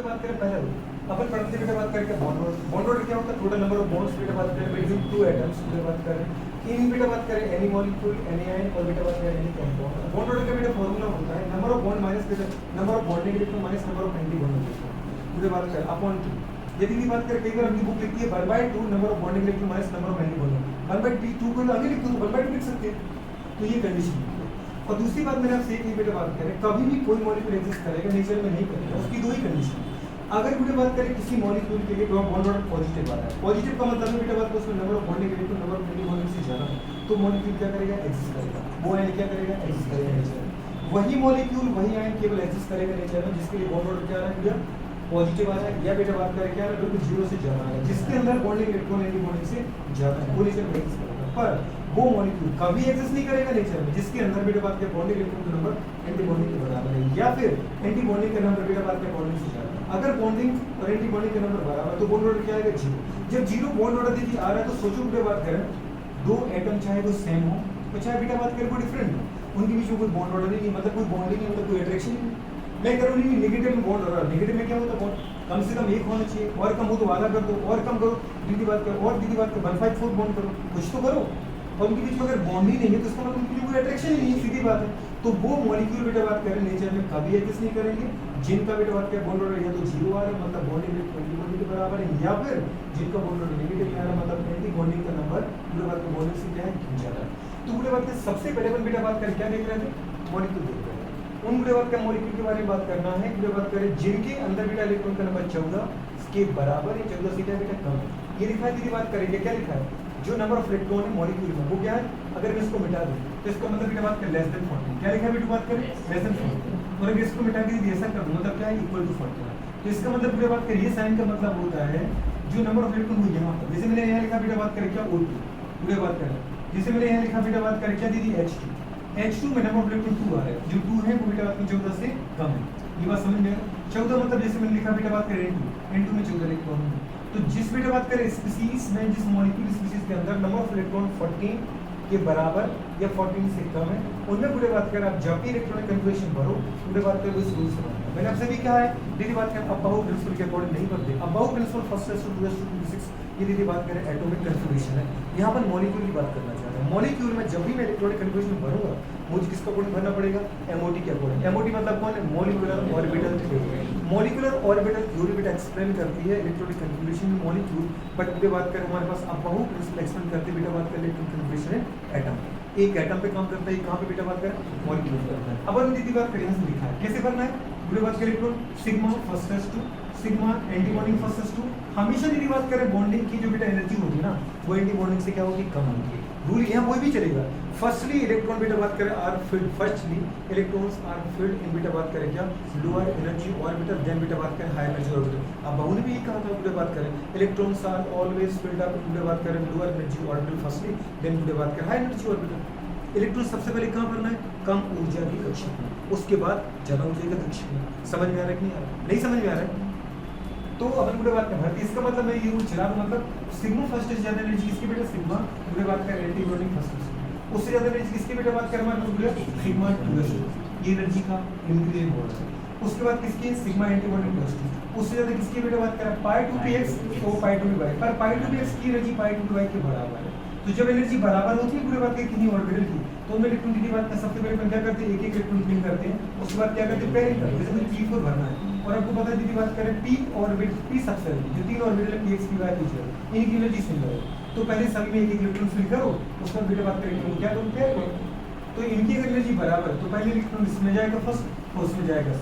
पे बात करें पहले अपन पढ़ते बेटा बात करें क्या बॉन्ड ऑर्डर क्या होता है, टोटल नंबर ऑफ बॉन्ड्स बेटा बात करें बिटवीन टू एटम्स बेटा बात करें इन बेटा बात करें एनी मॉलिक्यूल एनी आयन और बेटा बात करें एनी कंपाउंड। बॉन्ड ऑर्डर का बेटा फार्मूला होता है नंबर ऑफ बॉन्ड माइनस बेटा number of bonding electron minus number of anti bond बेटा बात करें अपॉन 2। यदि की बात करें कई बार अपनी बुक लिखती है 1/2 number of bonding electron minus number of anti bond 1/2 को आगे लिख दो 1/2 लिख सकते हैं, तो ये कंडीशन है। और दूसरी बात मैंने आपसे एक बेटा बात करें कभी भी कोई मॉलिक्यूल एग्जिस्ट करेगा नेचर में नहीं करेगा, उसकी दो ही कंडीशन। अगर बेटा बात करें किसी मॉलिक्यूल के लिए बॉन्ड ऑर्डर पॉजिटिव आ रहा है, पॉजिटिव का मतलब बेटा बात उसमें number of bonding electron number of anti bonding से ज्यादा तो मॉलिक्यूल क्या करेगा एग्जिस्ट करेगा, वो आयन क्या करेगा एग्जिस्ट करेगा नेचर में। वही मॉलिक्यूल वही आयन केवल एग्जिस्ट करेगा नेचर में जिसके लिए बॉन्ड ऑर्डर क्या आ रहा है भैया पॉजिटिव आ रहा है, या बेटा बात करें क्या आ रहा है बिल्कुल जीरो से ज्यादा आ रहा है जिसके अंदर बॉन्डिंग इलेक्ट्रॉन एंटी बॉन्डिंग से ज्यादा है वो नेचर में एग्जिस्ट करेगा। पर वो मॉलिक्यूल कभी एग्जिस्ट नहीं करेगा नेचर में जिसके अंदर बेटा बात करें बॉन्डिंग इलेक्ट्रॉन का नंबर एंटी बॉन्डिंग के बराबर है या फिर एंटी बॉन्डिंग का नंबर बेटा बात करें बॉन्डिंग से ज्यादा। अगर बॉन्डिंग और एंटी बॉन्डिंग का नंबर बराबर तो बॉन्ड ऑर्डर क्या आएगा जीरो। जब जीरो बॉन्ड ऑर्डर देखिए आ रहा है तो सोचो बेटा बात करें दो एटम चाहे वो सेम हो और चाहे बेटा बात करें वो डिफरेंट हो उनके बीच में कोई बॉन्ड ऑर्डर नहीं मतलब कोई बॉन्डिंग नहीं मतलब कोई अट्रैक्शन नहीं। मैं कह रहा हूँ नेगेटिव में बॉन्ड ऑर्डर नेगेटिव में क्या होता है बॉन्ड कम से कम एक होना चाहिए और कम हो तो आधा कर दो और कम करो दीदी बात करो और दीदी बात करो 1/4 बॉन्ड करो कुछ तो करो और उनके बीच में अगर बॉन्ड ही नहीं है तो इसका मतलब उनके बीच कोई अट्रैक्शन ही नहीं है सीधी बात है। तो वो मॉलिक्यूल बेटा बात करें नेचर में कभी एग्जिस्ट नहीं करेंगे जिनका बेटा बात करें बॉन्ड ऑर्डर या तो जीरो आ रहा है मतलब बॉन्डिंग इलेक्ट्रॉन के बराबर है या फिर जिनका बॉन्ड ऑर्डर नेगेटिव आ रहा है मतलब एंटी बॉन्डिंग का नंबर बेटा बात करें बॉन्डिंग से क्या है ज्यादा। तो बेटा बात करें सबसे पहले अपन बेटा बात करें क्या देख रहे थे मॉलिक्यूल देख रहे थे उन बेटा बात करें मॉलिक्यूल के बारे में बात करना है बेटा बात करें जिनके अंदर बेटा इलेक्ट्रॉन का नंबर 14 के बराबर है 14 से क्या बेटा कम है। ये लिखा है दीदी बात करेंगे क्या लिखा है जो नंबर ऑफ इलेक्ट्रॉन है मॉलिक्यूल में वो क्या है अगर मैं इसको मिटा दूं तो इसका मतलब बेटा बात करें लेस देन 40 क्या लिखा है बेटा बात करें लेस देन 40 और अगर इसको मिटा के यदि ऐसा कर दूं मतलब क्या है इक्वल टू 40 तो इसका मतलब बेटा बात करें ये साइन का मतलब होता है जो नंबर ऑफ इलेक्ट्रॉन वो यहाँ पर जैसे मैंने यहाँ लिखा बेटा बात करें क्या O2 बेटा बात करें जैसे मैंने यहाँ लिखा बेटा बात करें क्या दीदी H2 में नंबर ऑफ इलेक्ट्रॉन 2 आ रहा है जो 2 है वो बेटा बात करें 14 से कम है। ये बात समझ में 14 मतलब जैसे मैंने लिखा बेटा बात करें N2 में 14 इलेक्ट्रॉन है तो जिस बेटा बात करें स्पीसीज में जिस मॉलिक्यूल स्पीसीज के अंदर नंबर ऑफ इलेक्ट्रॉन 14 के बराबर या 14 से कम है उनमें पूरे बात करें आप जब भी इलेक्ट्रॉनिक कन्फर्मेशन भरो पूरे बात करें उस रूल से भरना। मैंने आपसे भी कहा है दीदी बात करें अबाउ प्रिंसिपल के अकॉर्डिंग नहीं भरते। अबाउ प्रिंसिपल फर्स्ट टू 26 ये दीदी बात करें एटॉमिक कन्फर्मेशन है यहाँ पर मॉलिक्यूल की बात करना चाह रहे हैं। मॉलिक्यूल में जब भी मैं इलेक्ट्रॉनिक कन्फर्मेशन भरूंगा मुझे किसका अकॉर्डिंग भरना पड़ेगा MOT के अकॉर्डिंग। MOT मतलब कौन है molecular orbital theory. Molecular orbital theory बेटा एक्सप्लेन करती है इलेक्ट्रॉनिक कन्फर्मेशन में मॉलिक्यूल बट बेटा बात करें हमारे पास अबाउ प्रिंसिपल एक्सप्लेन करती है बेटा बात करें इलेक्ट्रॉनिक कन्फर्मेशन है एटम एक एटम पे काम करता है कहाँ पे बेटा बात करें मॉलिक्यूल करता है। अब हम दीदी बात करें यहाँ से लिखा है कैसे भरना है बेटा बात करें electron sigma first two sigma antibonding first two हमेशा यदि बात करें बॉन्डिंग की जो बेटा एनर्जी होगी ना वो एंटी बॉन्डिंग से क्या होगी कम होगी। रूल यहाँ कोई भी चलेगा। फर्स्टली इलेक्ट्रॉन बेटा बात करें are filled firstly electrons are filled in बेटा बात करें क्या लोअर एनर्जी ऑर्बिटल देन बेटा बात करें हाई एनर्जी ऑर्बिटल। अब बहु ने भी ये कहा था बेटा बात करें electrons are always filled up बेटा बात करें lower energy orbital firstly then बेटा बात करें हाई एनर्जी ऑर्बिटल। इलेक्ट्रॉन सबसे पहले कहाँ भरना है कम ऊर्जा की कक्षा में उसके बाद ज्यादा ऊर्जा की कक्षा में। समझ में आ रहा है कि नहीं आ रहा नहीं समझ में आ रहा है तो अपन पूरे बात कर भरती इसका मतलब मैं ये रूल चला दूं मतलब सिग्मा फर्स्ट से ज्यादा एनर्जी किसकी बेटा सिग्मा पूरे बात कर एंटी बॉन्डिंग फर्स्ट से उससे ज्यादा एनर्जी किसकी बेटा बात कर हमारे पूरे सिग्मा 2 ये एनर्जी का इंक्रीज हो रहा है। उसके बाद किसकी सिग्मा एंटी बॉन्डिंग प्लस 2 उससे ज्यादा किसकी बेटा बात कर पाई 2px तो पाई 2py पर पाई 2px की एनर्जी पाई 2py के बराबर है। तो जब एनर्जी बराबर होती है पूरे बात की कितनी ऑर्बिटल की तो उनमें इलेक्ट्रॉन की बात सबसे पहले क्या करते हैं एक एक इलेक्ट्रॉन पिन करते हैं उसके बाद क्या करते हैं पेयरिंग करते हैं जैसे मुझे p4 भरना है और आपको पता है दीदी बात करें p ऑर्बिट p सबसे जो तीन ऑर्बिटल है px py pz इनकी एनर्जी सिमिलर है तो पहले सभी में एक एक इलेक्ट्रॉन फिल करो उसके बाद बेटा बात करें क्या करो क्या करो तो इनकी अगर एनर्जी बराबर तो पहले इलेक्ट्रॉन इसमें जाएगा फर्स्ट तो उसमें जाएगा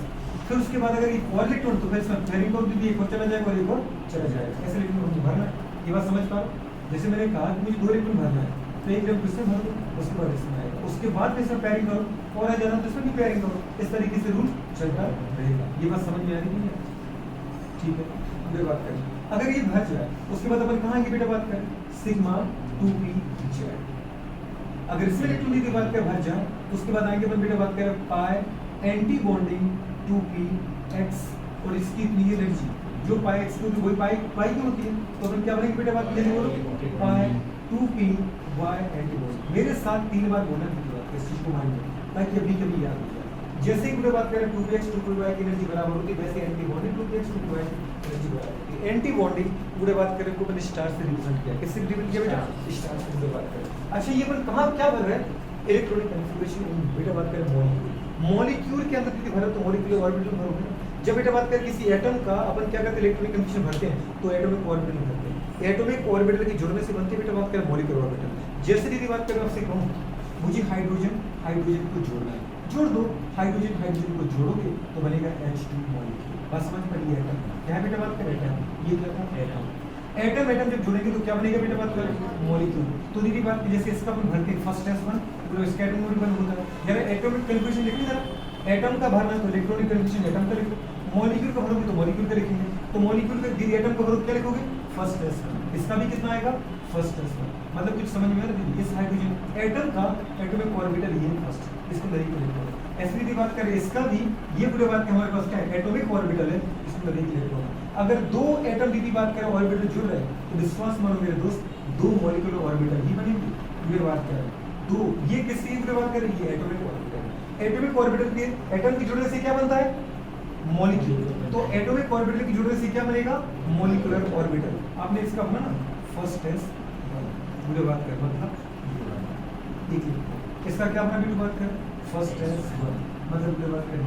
फिर उसके बाद अगर एक और इलेक्ट्रॉन तो फिर इसमें पेयरिंग कर दीजिए एक और चला जाएगा और एक और चला जाएगा ऐसे इलेक्ट्रॉन मुझे भरना है। ये बात समझ पा रहे जैसे मैंने कहा कि मुझे 2 इलेक्ट्रॉन भरना है तो एक इलेक्ट्रॉन इसमें भर दो उसके बाद इसमें आएगा उसके बाद फिर इसमें पेयरिंग करो और आ जाना तो इसमें भी पेयरिंग करो इस तरीके से रूल चलता रहेगा। ये बात समझ में आ रही है ठीक है ये बात करें अगर ये भर जाए उसके बाद अपन कहाँ की बेटा बात करें सिग्मा 2pz अगर इसमें इलेक्ट्रॉन की बात करें भर जाए उसके बाद आगे अपन बेटा बात करें पाई एंटी बॉन्डिंग 2px और इसकी इतनी एनर्जी जो पाई x की वही पाई की होती है तो अपन क्या बोलेंगे बेटा बात करें बोलो पाई 2py एंटी बॉन्डिंग मेरे साथ 3 बार बोलना है इस चीज को मान लो ताकि अभी कभी याद हो जाए। जैसे ही बात करें 2px 2py की एनर्जी बराबर होती है वैसे anti bonding 2px 2py anti bonding पूरे बात करें को मैंने स्टार से रिप्रेजेंट किया, किससे रिप्रेजेंट किया बेटा? स्टार से पूरे बात करें। अच्छा ये अपन कहाँ क्या भर रहे हैं? इलेक्ट्रॉनिक कॉन्फ़िगरेशन इन बेटा बात करें मॉलिक्यूल। मॉलिक्यूल के अंदर यदि भरा तो मॉलिक्यूलर ऑर्बिटल भरोगे। जब बेटा बात करें किसी एटम का अपन क्या करते हैं? इलेक्ट्रॉनिक कन्फिग्रेशन भरते हैं तो एटॉमिक ऑर्बिटल भरते हैं। एटॉमिक ऑर्बिटल के जुड़ने से बनते बेटा बात करें मॉलिक्यूलर ऑर्बिटल। जैसे यदि बात करें आपसे कहूँ मुझे हाइड्रोजन को जोड़ना है, जोड़ दो, हाइड्रोजन को जोड़ोगे तो बनेगा H2 मॉलिक्यूल। बस समझ पड़ी एटम क्या है बेटा बात करें? एटम, ये क्या था? एटम। एटम जब जुड़ेंगे तो क्या बनेगा बेटा बात करें? मॉलिक्यूल। तो दीदी बात जैसे इसका अपन भरते हैं फर्स्ट S1 तो इसका एटम नंबर 1 होता है। जरा एटॉमिक कन्फिग्रेशन लिखिए जरा, एटम का भरना है तो इलेक्ट्रॉनिक कन्फिग्रेशन एटम का लिखो, मॉलिक्यूल का भरोगे तो मॉलिक्यूल का लिखेंगे। तो मॉलिक्यूल का दीदी एटम का भरोगे क्या लिखोगे? First S1। इसका भी कितना आएगा? First S1। मतलब कुछ समझ में आ रहा है? इस हाइड्रोजन एटम का एटॉमिक ऑर्बिटल ये फर्स्ट, इसको नहीं लिखो। ऐसी यदि बात करें इसका भी ये पूरे बात के हमारे पास क्या है? एटॉमिक ऑर्बिटल है, इसको नहीं लिखो। अगर दो एटम की बात करें ऑर्बिटल जुड़ रहे हैं तो विश्वास मानो मेरे दोस्त दो मॉलिक्यूलर ऑर्बिटल ही बनेंगे। ये बात कर रहे हैं दो, ये किसकी पूरे बात कर रही है? Atomic orbital. एटॉमिक ऑर्बिटल के एटम की जुड़ने से क्या बनता है? मॉलिक्यूल। तो एटॉमिक ऑर्बिटल की जुड़ने से क्या बनेगा? Molecular orbital. आपने इसका अपना ना फर्स्ट S पूरे बात कर मतलब देखिए इसका क्या अपना भी बात कर फर्स्ट S1 मतलब पूरे बात कर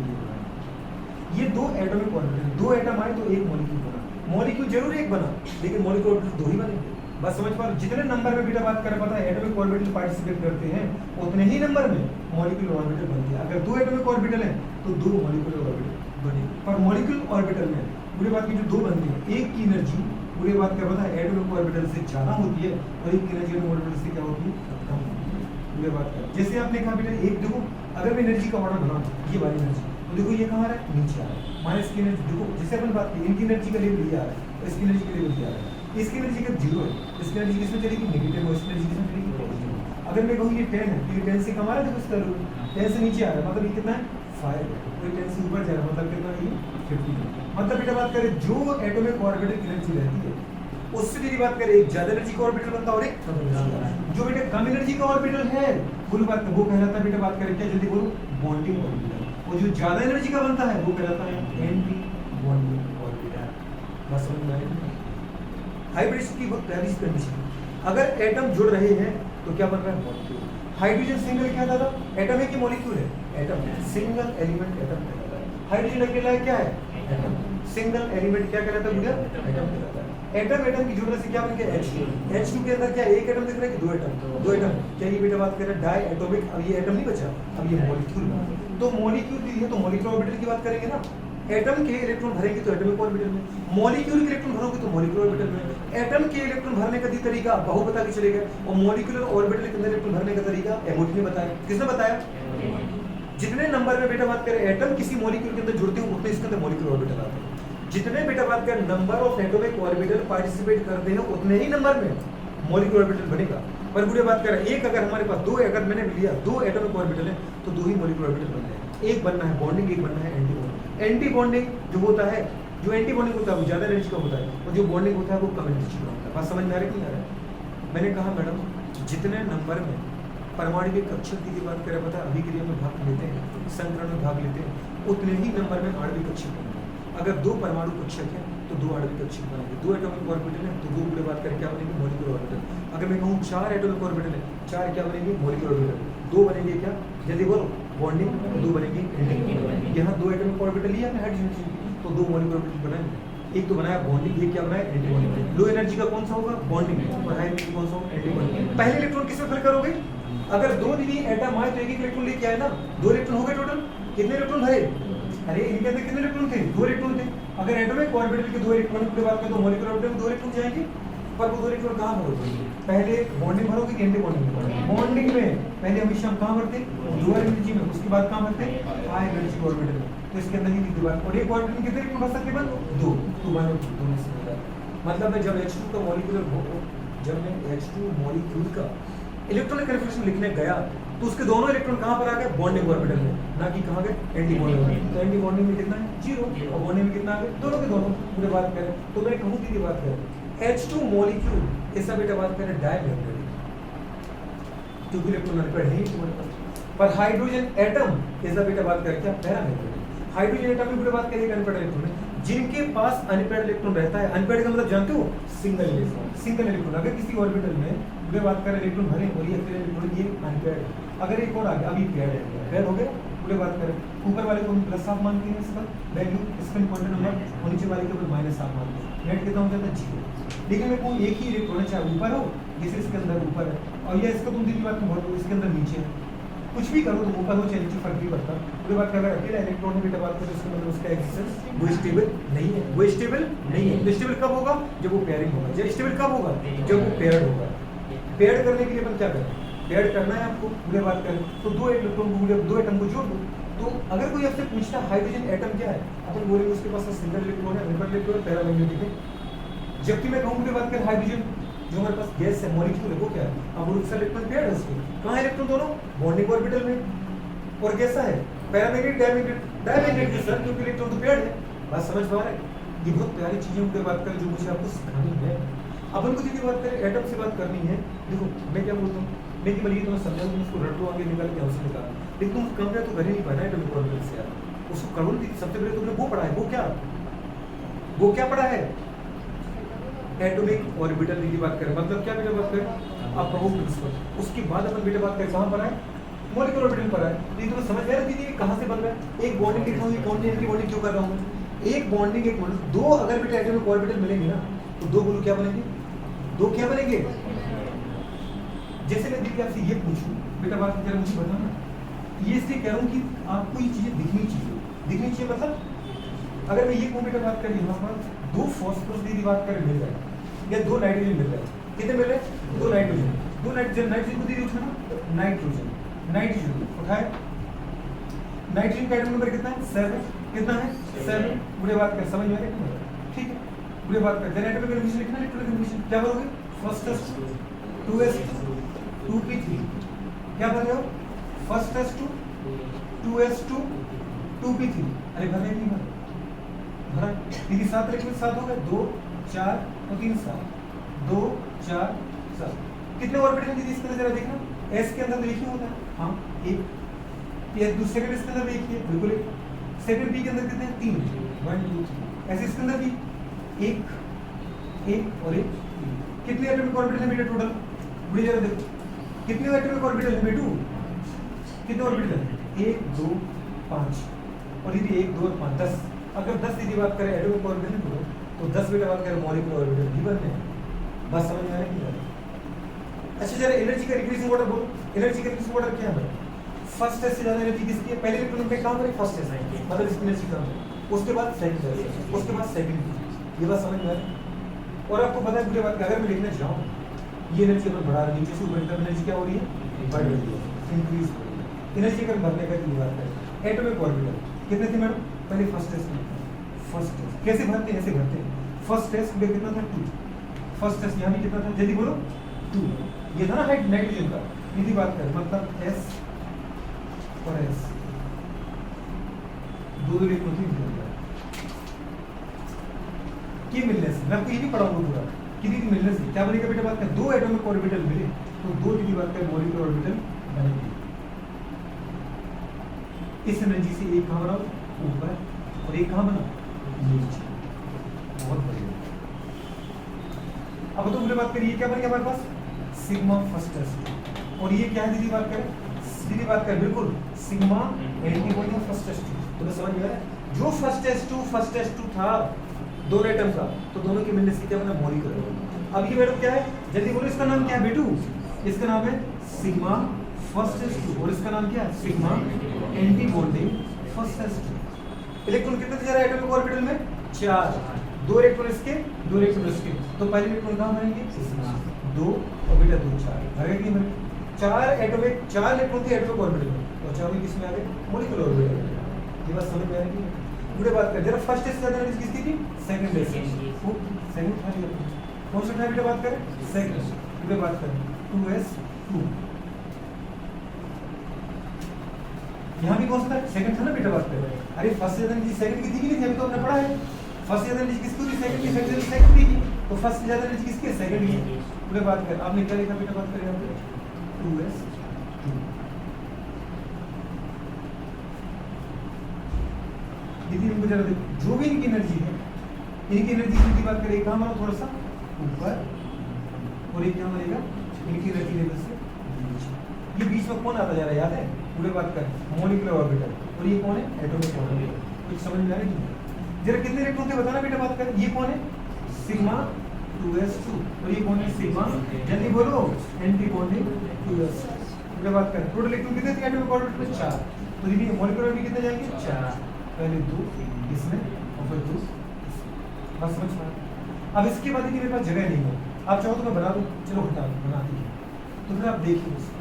ये दो एटॉमिक ऑर्बिटल, दो एटम आए तो एक मॉलिक्यूल बना। मॉलिक्यूल जरूर एक बना लेकिन मॉलिक्यूल ऑर्बिटल दो ही बनेंगे। बस समझ पा रहे? जितने नंबर में बेटा बात करें पता है एटॉमिक ऑर्बिटल पार्टिसिपेट करते हैं उतने ही नंबर में मॉलिक्यूलर ऑर्बिटल बनते हैं। अगर दो एटॉमिक ऑर्बिटल है तो दो मॉलिक्यूलर ऑर्बिटल बनेंगे। पर मॉलिक्यूल ऑर्बिटल में पूरी बात की जो दो बनती है एक की एनर्जी पूरी बात कर पता है एटॉमिक ऑर्बिटल से ज्यादा होती है और एक की एनर्जी एटॉमिक ऑर्बिटल से क्या होती है? कम होती है। पूरी बात कर जैसे आपने कहा बेटा एक देखो अगर मैं एनर्जी का ऑर्डर बनाऊं ये वाली एनर्जी तो देखो ये कहाँ आ रहा है? नीचे आ रहा है। माइनस की एनर्जी देखो जैसे अपन बात की इनकी एनर्जी का लेवल ये आ रहा है और इसकी एनर्जी का लेवल ये आ रहा है। इसकी एनर्जी का 0 है, इसकी एनर्जी किसमें चलेगी? नेगेटिव और इसकी एनर्जी किसमें चलेगी? पॉजिटिव। अगर मैं कहूँ ये 10 है तो ये 10 से कम आ रहा है, देखो इसका 10 से नीचे आ रहा है मतलब ये कितना है? 5 है। तो ये 10 से ऊपर जा रहा है मतलब कितना? ये 50 है। मतलब बेटा बात करें जो एटॉमिक ऑर्बिटल की एनर्जी रहती है उससे यदि बात करें एक ज्यादा एनर्जी का ऑर्बिटल बनता है और एक कम एनर्जी का। जो बेटा कम एनर्जी का ऑर्बिटल है बोलो बात वो कहलाता है बेटा बात करें क्या जल्दी बोलो? Bonding orbital. और जो ज्यादा एनर्जी का बनता है वो कहलाता है एंटी बॉन्डिंग ऑर्बिटल। बस समझ में आया? हाइब्रिड की बहुत प्यारी कंडीशन, अगर एटम जुड़ रहे हैं तो क्या बन रहा है? मॉलिक्यूल। हाइड्रोजन सिंगल क्या था? एटम है कि मॉलिक्यूल है? एटम है। सिंगल एलिमेंट एटम कहलाता है। हाइड्रोजन अकेला क्या है? एटम। सिंगल एलिमेंट क्या कहलाता है भैया? एटम कहलाता है। एटम एटम की जुड़ने से क्या बन गया? H2। H2 के अंदर क्या एक एटम दिख रहा है कि दो एटम? दो एटम। क्या ये बेटा बात कर रहा है डाई एटॉमिक? अब ये एटम नहीं बचा, अब ये मॉलिक्यूल बना। तो मॉलिक्यूल दी है तो मॉलिक्यूलर ऑर्बिटल की बात करेंगे ना। एटम के इलेक्ट्रॉन भरेंगे तो एटॉमिक ऑर्बिटल में, मॉलिक्यूल के इलेक्ट्रॉन भरोगे तो मॉलिक्यूलर ऑर्बिटल में। एटम के इलेक्ट्रॉन भरने का तरीका बहु बता के चलेगा और मॉलिक्यूलर ऑर्बिटल के अंदर इलेक्ट्रॉन भरने का तरीका एमोट ने बताया। किसने बताया? जितने नंबर में बेटा बात करें एटम किसी मॉलिक्यूल के अंदर जुड़ते हैं उतने इसके अंदर मॉलिक्यूलर ऑर्बिटल आते हैं। जितने बेटा बात करें number of atomic orbital participate करते हैं उतने ही नंबर में मॉलिक्यूलर ऑर्बिटल बनेगा। पर बुढ़े बात करें एक अगर हमारे पास दो अगर मैंने लिया दो एटॉमिक ऑर्बिटल है तो दो ही मॉलिक्यूलर ऑर्बिटल बन जाएंगे। एक बनना है बॉन्डिंग, एक बनना है एंटी बॉन्डिंग। एंटी बॉन्डिंग जो होता है जो एंटी बॉन्डिंग होता है वो ज्यादा एनर्जी का होता है और जो बॉन्डिंग होता है वो कम एनर्जी का होता है। बात समझ में आ रही नहीं आ रहा है? मैंने कहा मैडम जितने नंबर में परमाणु कक्षक की बात करें पता है अभिक्रिया में भाग लेते हैं, संकरण में भाग लेते हैं उतने ही नंबर में आणविक कक्षक बनेंगे। अगर दो परमाणु कक्षक है तो दो आणविक कक्षक बनेंगे। दो एटॉमिक ऑर्बिटल है तो दो बुढ़े बात करें क्या बनेंगे? Molecular orbital. अगर मैं कहूँ चार एटॉमिक ऑर्बिटल है चार क्या बनेंगे? Molecular orbital. दो बनेंगे क्या जल्दी बोलो? बॉन्डिंग। दो बनेंगे एंटी। यहाँ दो एटॉमिक ऑर्बिटल लिया ना हाइड्रोजन तो दो मॉलिक्यूलर ऑर्बिटल बनाएंगे। एक तो बनाया बॉन्डिंग, एक क्या बनाया? Anti bonding. लो एनर्जी का कौन सा होगा? बॉन्डिंग। और हाई एनर्जी कौन सा होगा? Anti bonding. पहले इलेक्ट्रॉन किसमें फिल करोगे? अगर दो दीदी एटम आए तो एक इलेक्ट्रॉन लेके आए ना, दो इलेक्ट्रॉन हो गए टोटल। कितने इलेक्ट्रॉन भरे? अरे इनके अंदर कितने इलेक्ट्रॉन थे? दो इलेक्ट्रॉन थे। अगर एटॉमिक ऑर्बिटल के दो इलेक्ट्रॉन की बात करें तो मॉलिक्यूलर ऑर्बिटल में दो इलेक्ट्रॉन जाएंगे। पर वो दो इलेक्ट्रॉन कहाँ भरोगे? पहले बॉन्डिंग भरोगे कि एंटी बॉन्डिंग? बॉन्डिंग में पहले हमेशा हम कहाँ भरते? लोअर एनर्जी में, उसके बाद कहाँ भरते? हाई एनर्जी ऑर्बिटल में। तो इसके अंदर ही दीदी बात और एक ऑर्बिटल में कितने इलेक्ट्रॉन भर सकते हैं? दो। तो मानो दो में से मिला मतलब है जब H2 का मॉलिक्यूलर जब मैं H2 मॉलिक्यूल का इलेक्ट्रॉनिक कन्फिग्रेशन लिखने गया तो उसके दोनों इलेक्ट्रॉन कहाँ पर आ गए? बॉन्डिंग ऑर्बिटल में, ना कि कहाँ गए? एंटी बॉन्डिंग में। तो एंटी बॉन्डिंग में कितना है? 0 और बॉन्डिंग में कितना आ गए? दोनों के दोनों। पूरे बात करें तो मैं कहूँ की बात करें H2 मॉलिक्यूल ऐसा बेटा बात करें डायमैग्नेटिक क्योंकि इलेक्ट्रॉन अनपेयर्ड है तुम्हारे पास। पर हाइड्रोजन एटम ऐसा बेटा बात करें क्या? पैरामैग्नेटिक। हाइड्रोजन एटम में पूरे बात करें अनपेयर्ड इलेक्ट्रॉन है। जिनके पास अनपेयर्ड इलेक्ट्रॉन रहता है, अनपेयर्ड का मतलब जानते हो, सिंगल इलेक्ट्रॉन, सिंगल इलेक्ट्रॉन। अगर किसी ऑर्बिटल में पूरे बात करें इलेक्ट्रॉन भरे और ये अकेले इलेक्ट्रॉन, ये अनपेयर्ड है। अगर एक और आ गया, अभी पेयर्ड है, पेयर्ड हो गया, पूरे बात करें ऊपर वाले को हम प्लस हाफ मानते हैं इसका वैल्यू, इसका क्वांटम नंबर, और नीचे वाले को माइनस हाफ मानते हैं। नेट कितना हो जाता है 0। लेकिन मैं कहूँ एक ही इलेक्ट्रॉन है, चाहे ऊपर हो, जैसे इसके अंदर ऊपर है, और ये इसका तुम दीदी बात बहुत, इसके अंदर नीचे है, कुछ भी करो तो ऊपर हो चाहे नीचे, फर्क नहीं पड़ता। पूरी बात अगर अकेला इलेक्ट्रॉन है बेटा बात करें, उसका मतलब उसका एक्सिस्टेंस वो स्टेबल नहीं है, वो स्टेबल नहीं है। तो स्टेबल कब होगा, जब वो पेयरिंग होगा। जब स्टेबल कब होगा, जब वो पेयर्ड होगा। पेयर्ड करने के लिए अपन क्या करें, पेयर्ड करना है आपको, पूरे बात करें तो दो इलेक्ट्रॉन को, दो एटम को जोड़ दो। तो अगर कोई आपसे पूछता है हाइड्रोजन एटम क्या है, अपन बोलेंगे उसके पास सिंगल इलेक्ट्रॉन है, अनपेयर्ड इलेक्ट्रॉन, पैरामैग्नेटिक है। जबकि मैं कहूँ पूरी बात करें हाइड्रोजन जो हमारे पास गैस है, मॉलिक्यूल है, वो क्या है, अब वो इलेक्ट्रॉन पेयर्ड है उसके, कहाँ है इलेक्ट्रॉन दोनों, बॉन्डिंग ऑर्बिटल में। और कैसा है, पैरामैग्नेटिक, डायमैग्नेटिक सर, क्योंकि इलेक्ट्रॉन तो पेयर्ड है। बात समझ पा रहे हैं, ये बहुत प्यारी चीजें की बात करें जो मुझे आपको सिखानी है। अपन को जितनी बात करें एटम से बात करनी है, देखो मैं क्या बोलता हूँ, मैं कि ये तुम्हें समझा, तुम उसको रट लो आगे निकाल के हमसे निकाल, लेकिन तुम कम तो घर ही नहीं पाना एटॉमिक ऑर्बिटल से यार, उसको करो। सबसे पहले तुमने वो पढ़ा है, वो क्या पढ़ा है, एटॉमिक ऑर्बिटल की बात करें, मतलब क्या बेटा बात करें, अप्रोच प्रिंसिपल। उसके बाद अपन बेटा बात करें कहाँ पर है, मॉलिक्यूलर ऑर्बिटल पर है। लेकिन तुम्हें समझ में आ रही थी कहाँ से बन रहा है, एक बॉन्डिंग लिखा हूँ, कौन सी बॉन्डिंग क्यों कर रहा हूँ, एक बॉन्डिंग एक बॉन्डिंग, दो अगर बेटा एटॉमिक ऑर्बिटल मिलेंगे ना, तो दो ग्रुप क्या बनेंगे, दो क्या बनेंगे। जैसे मैं देखिए आपसे ये पूछूं बेटा बात जरा मुझे बताना, ये इसलिए कह रहा हूँ कि आपको ये चीजें दिखनी चाहिए मतलब अगर मैं ये कहूँ बेटा बात करें यहाँ पर दो फॉस्फोरस की बात करें मिल जाए, या दो नाइट्रोजन मिल जाए, कितने मिल रहे हैं, दो नाइट्रोजन को दीजिए उठाना, नाइट्रोजन उठाए, नाइट्रोजन का एटम नंबर कितना है 7, कितना है 7, बुरे बात कर समझ में आ रहा है, ठीक है। बुरे बात कर जरा एटॉमिक कन्फर्मेशन लिखना है, इलेक्ट्रॉनिक कन्फर्मेशन क्या करोगे, फर्स्ट 2s2 2p3, क्या कर रहे हो, फर्स्ट s2 2s2 2p3, अरे भर नहीं भरा, तीन 7 लिखने 7 हो गए, 2 4 और 3 7, 2 4 7, कितने ऑर्बिटल दीदी इसके अंदर जरा देखना, s के अंदर तो एक ही होता है, हाँ एक, ये दूसरे के इसके अंदर भी एक ही है, बिल्कुल एक, सेकंड बी के अंदर कितने हैं 3, 1 2 3, ऐसे इसके अंदर भी एक और एक, कितने एटॉमिक ऑर्बिटल है बेटा टोटल, बड़ी जरा देखो कितने एटॉमिक ऑर्बिटल है बेटू, कितने ऑर्बिटल है 1 2 5, और यदि 1 2 और 5 10, अगर 10 की बात करें एटॉमिक ऑर्बिटल तो 10 बेटा बात करें मॉलिक्यूलर ऑर्बिटल भी बनते हैं। बात समझ में आ रही है। अच्छा जरा एनर्जी का इंक्रीजिंग ऑर्डर बोलो, एनर्जी का इंक्रीजिंग ऑर्डर क्या है, फर्स्ट एस से ज्यादा एनर्जी किसकी है, पहले इलेक्ट्रॉन पे काम करे फर्स्ट एस है, मतलब इसकी एनर्जी कम है, उसके बाद सेकंड एस, उसके बाद सेकंड, ये बात समझ में आ रही है। और आपको पता है मुझे बात अगर मैं लिखना चाहूँ ये एनर्जी अपन बढ़ा रही है, नीचे से ऊपर तक एनर्जी क्या हो रही है, बढ़ रही है, इंक्रीज हो रही है। एनर्जी का भरने का की बात है, एटॉमिक ऑर्बिटल कितने थे मैडम, पहले फर्स्ट एस कैसे भरते हैं, ऐसे भरते हैं, फर्स्ट एस में कितना था 2, फर्स्ट एस यहाँ भी कितना था, जल्दी बोलो 2, ये था ना हाइट नाइट्रोजन का, यदि बात करें मतलब एस और एस दो इलेक्ट्रॉन मिल गया कि मिलने से, मैं आपको ये भी पढ़ाऊंगा पूरा किसी की मिलने से क्या बनेगा बेटा बात करें, दो एटॉमिक ऑर्बिटल मिले तो दो की बात करें मॉलिक्यूलर ऑर्बिटल बनेंगे। इस एनर्जी से एक कहाँ बनाओ ऊपर और एक कहाँ बनाओ नीचे, बहुत बढ़िया। अब तो मुझे बात करिए क्या बनेगा हमारे पास सिग्मा फर्स्ट एस, और ये क्या है दीदी बात करें, सीधी बात करें बिल्कुल सिग्मा एंटीबॉडी फर्स्ट एस2, तो समझ में आ रहा है जो फर्स्ट एस2 था दो एटम का, तो दोनों के मिलने से क्या बना मॉलिक्यूलर। अब ये मैडम क्या है जल्दी बोलो, इसका नाम क्या है बेटू, इसका नाम है सिग्मा फर्स्ट एस2, और इसका नाम क्या है sigma antibody first S2. Electron कितने थे जरा एटॉमिक ऑर्बिटल में 4, दो इलेक्ट्रॉन इसके दो इलेक्ट्रॉन इसके, तो पहले इलेक्ट्रॉन कहाँ बनेंगे 2 और बेटा 2 4 भरेगा कि 4 इलेक्ट्रॉन थे एटॉमिक ऑर्बिटल में और चारों किसमें आ गए मॉलिक्यूलर ऑर्बिटल। ये बात समझ में आ रही है। पूरे बात कर जरा फर्स्ट एस ज्यादा एनर्जी किसकी थी, सेकंड एस, वो सेकंड था ये कौन सा था बेटा बात करें सेकंड, पूरे बात करें 2s2, यहाँ भी कौन सा था सेकंड था ना बेटा बात करें, अरे फर्स्ट से ज्यादा एनर्जी सेकंड की थी कि नहीं थी, अभी तो हमने पढ़ा है फर्स्ट से ज्यादा एनर्जी किसकी थी सेकंड की, सेकंड की, तो फर्स्ट से ज्यादा एनर्जी किसकी है सेकंड की। पूरे बात कर आपने क्या लिखा बेटा बात करें यहाँ पे 2s2, दीदी इनको जरा देखो जो भी इनकी एनर्जी है इनकी एनर्जी की बात करें, कहाँ मानो थोड़ा सा ऊपर, और ये क्या मानेगा इनकी एनर्जी लेवल से नीचे। ये बीच में कौन आता जा रहा है याद है, पूरे बात करें मॉलिक्यूलर ऑर्बिटल, और ये कौन है एटॉमिक ऑर्बिटल। कुछ समझ में आ रही है? जरा कितने इलेक्ट्रॉन थे बताना बेटा, बात करें। ये कौन है सिग्मा 2s2, और ये कौन है सिग्मा, जल्दी बोलो, एंटी बॉन्डिंग 2s। पूरे बात करें टोटल इलेक्ट्रॉन कितने थे एटॉमिक ऑर्बिटल में 4, तो दीदी मॉलिक्यूलर ऑर्बिटल कितने जाएंगे 4, पहले 2 इसमें और फिर 2। बस समझ में। अब इसके बाद मेरे पास जगह नहीं है, आप चाहो तो मैं बना दूं, चलो हटा बनाती है, तो फिर आप देखिए उसको।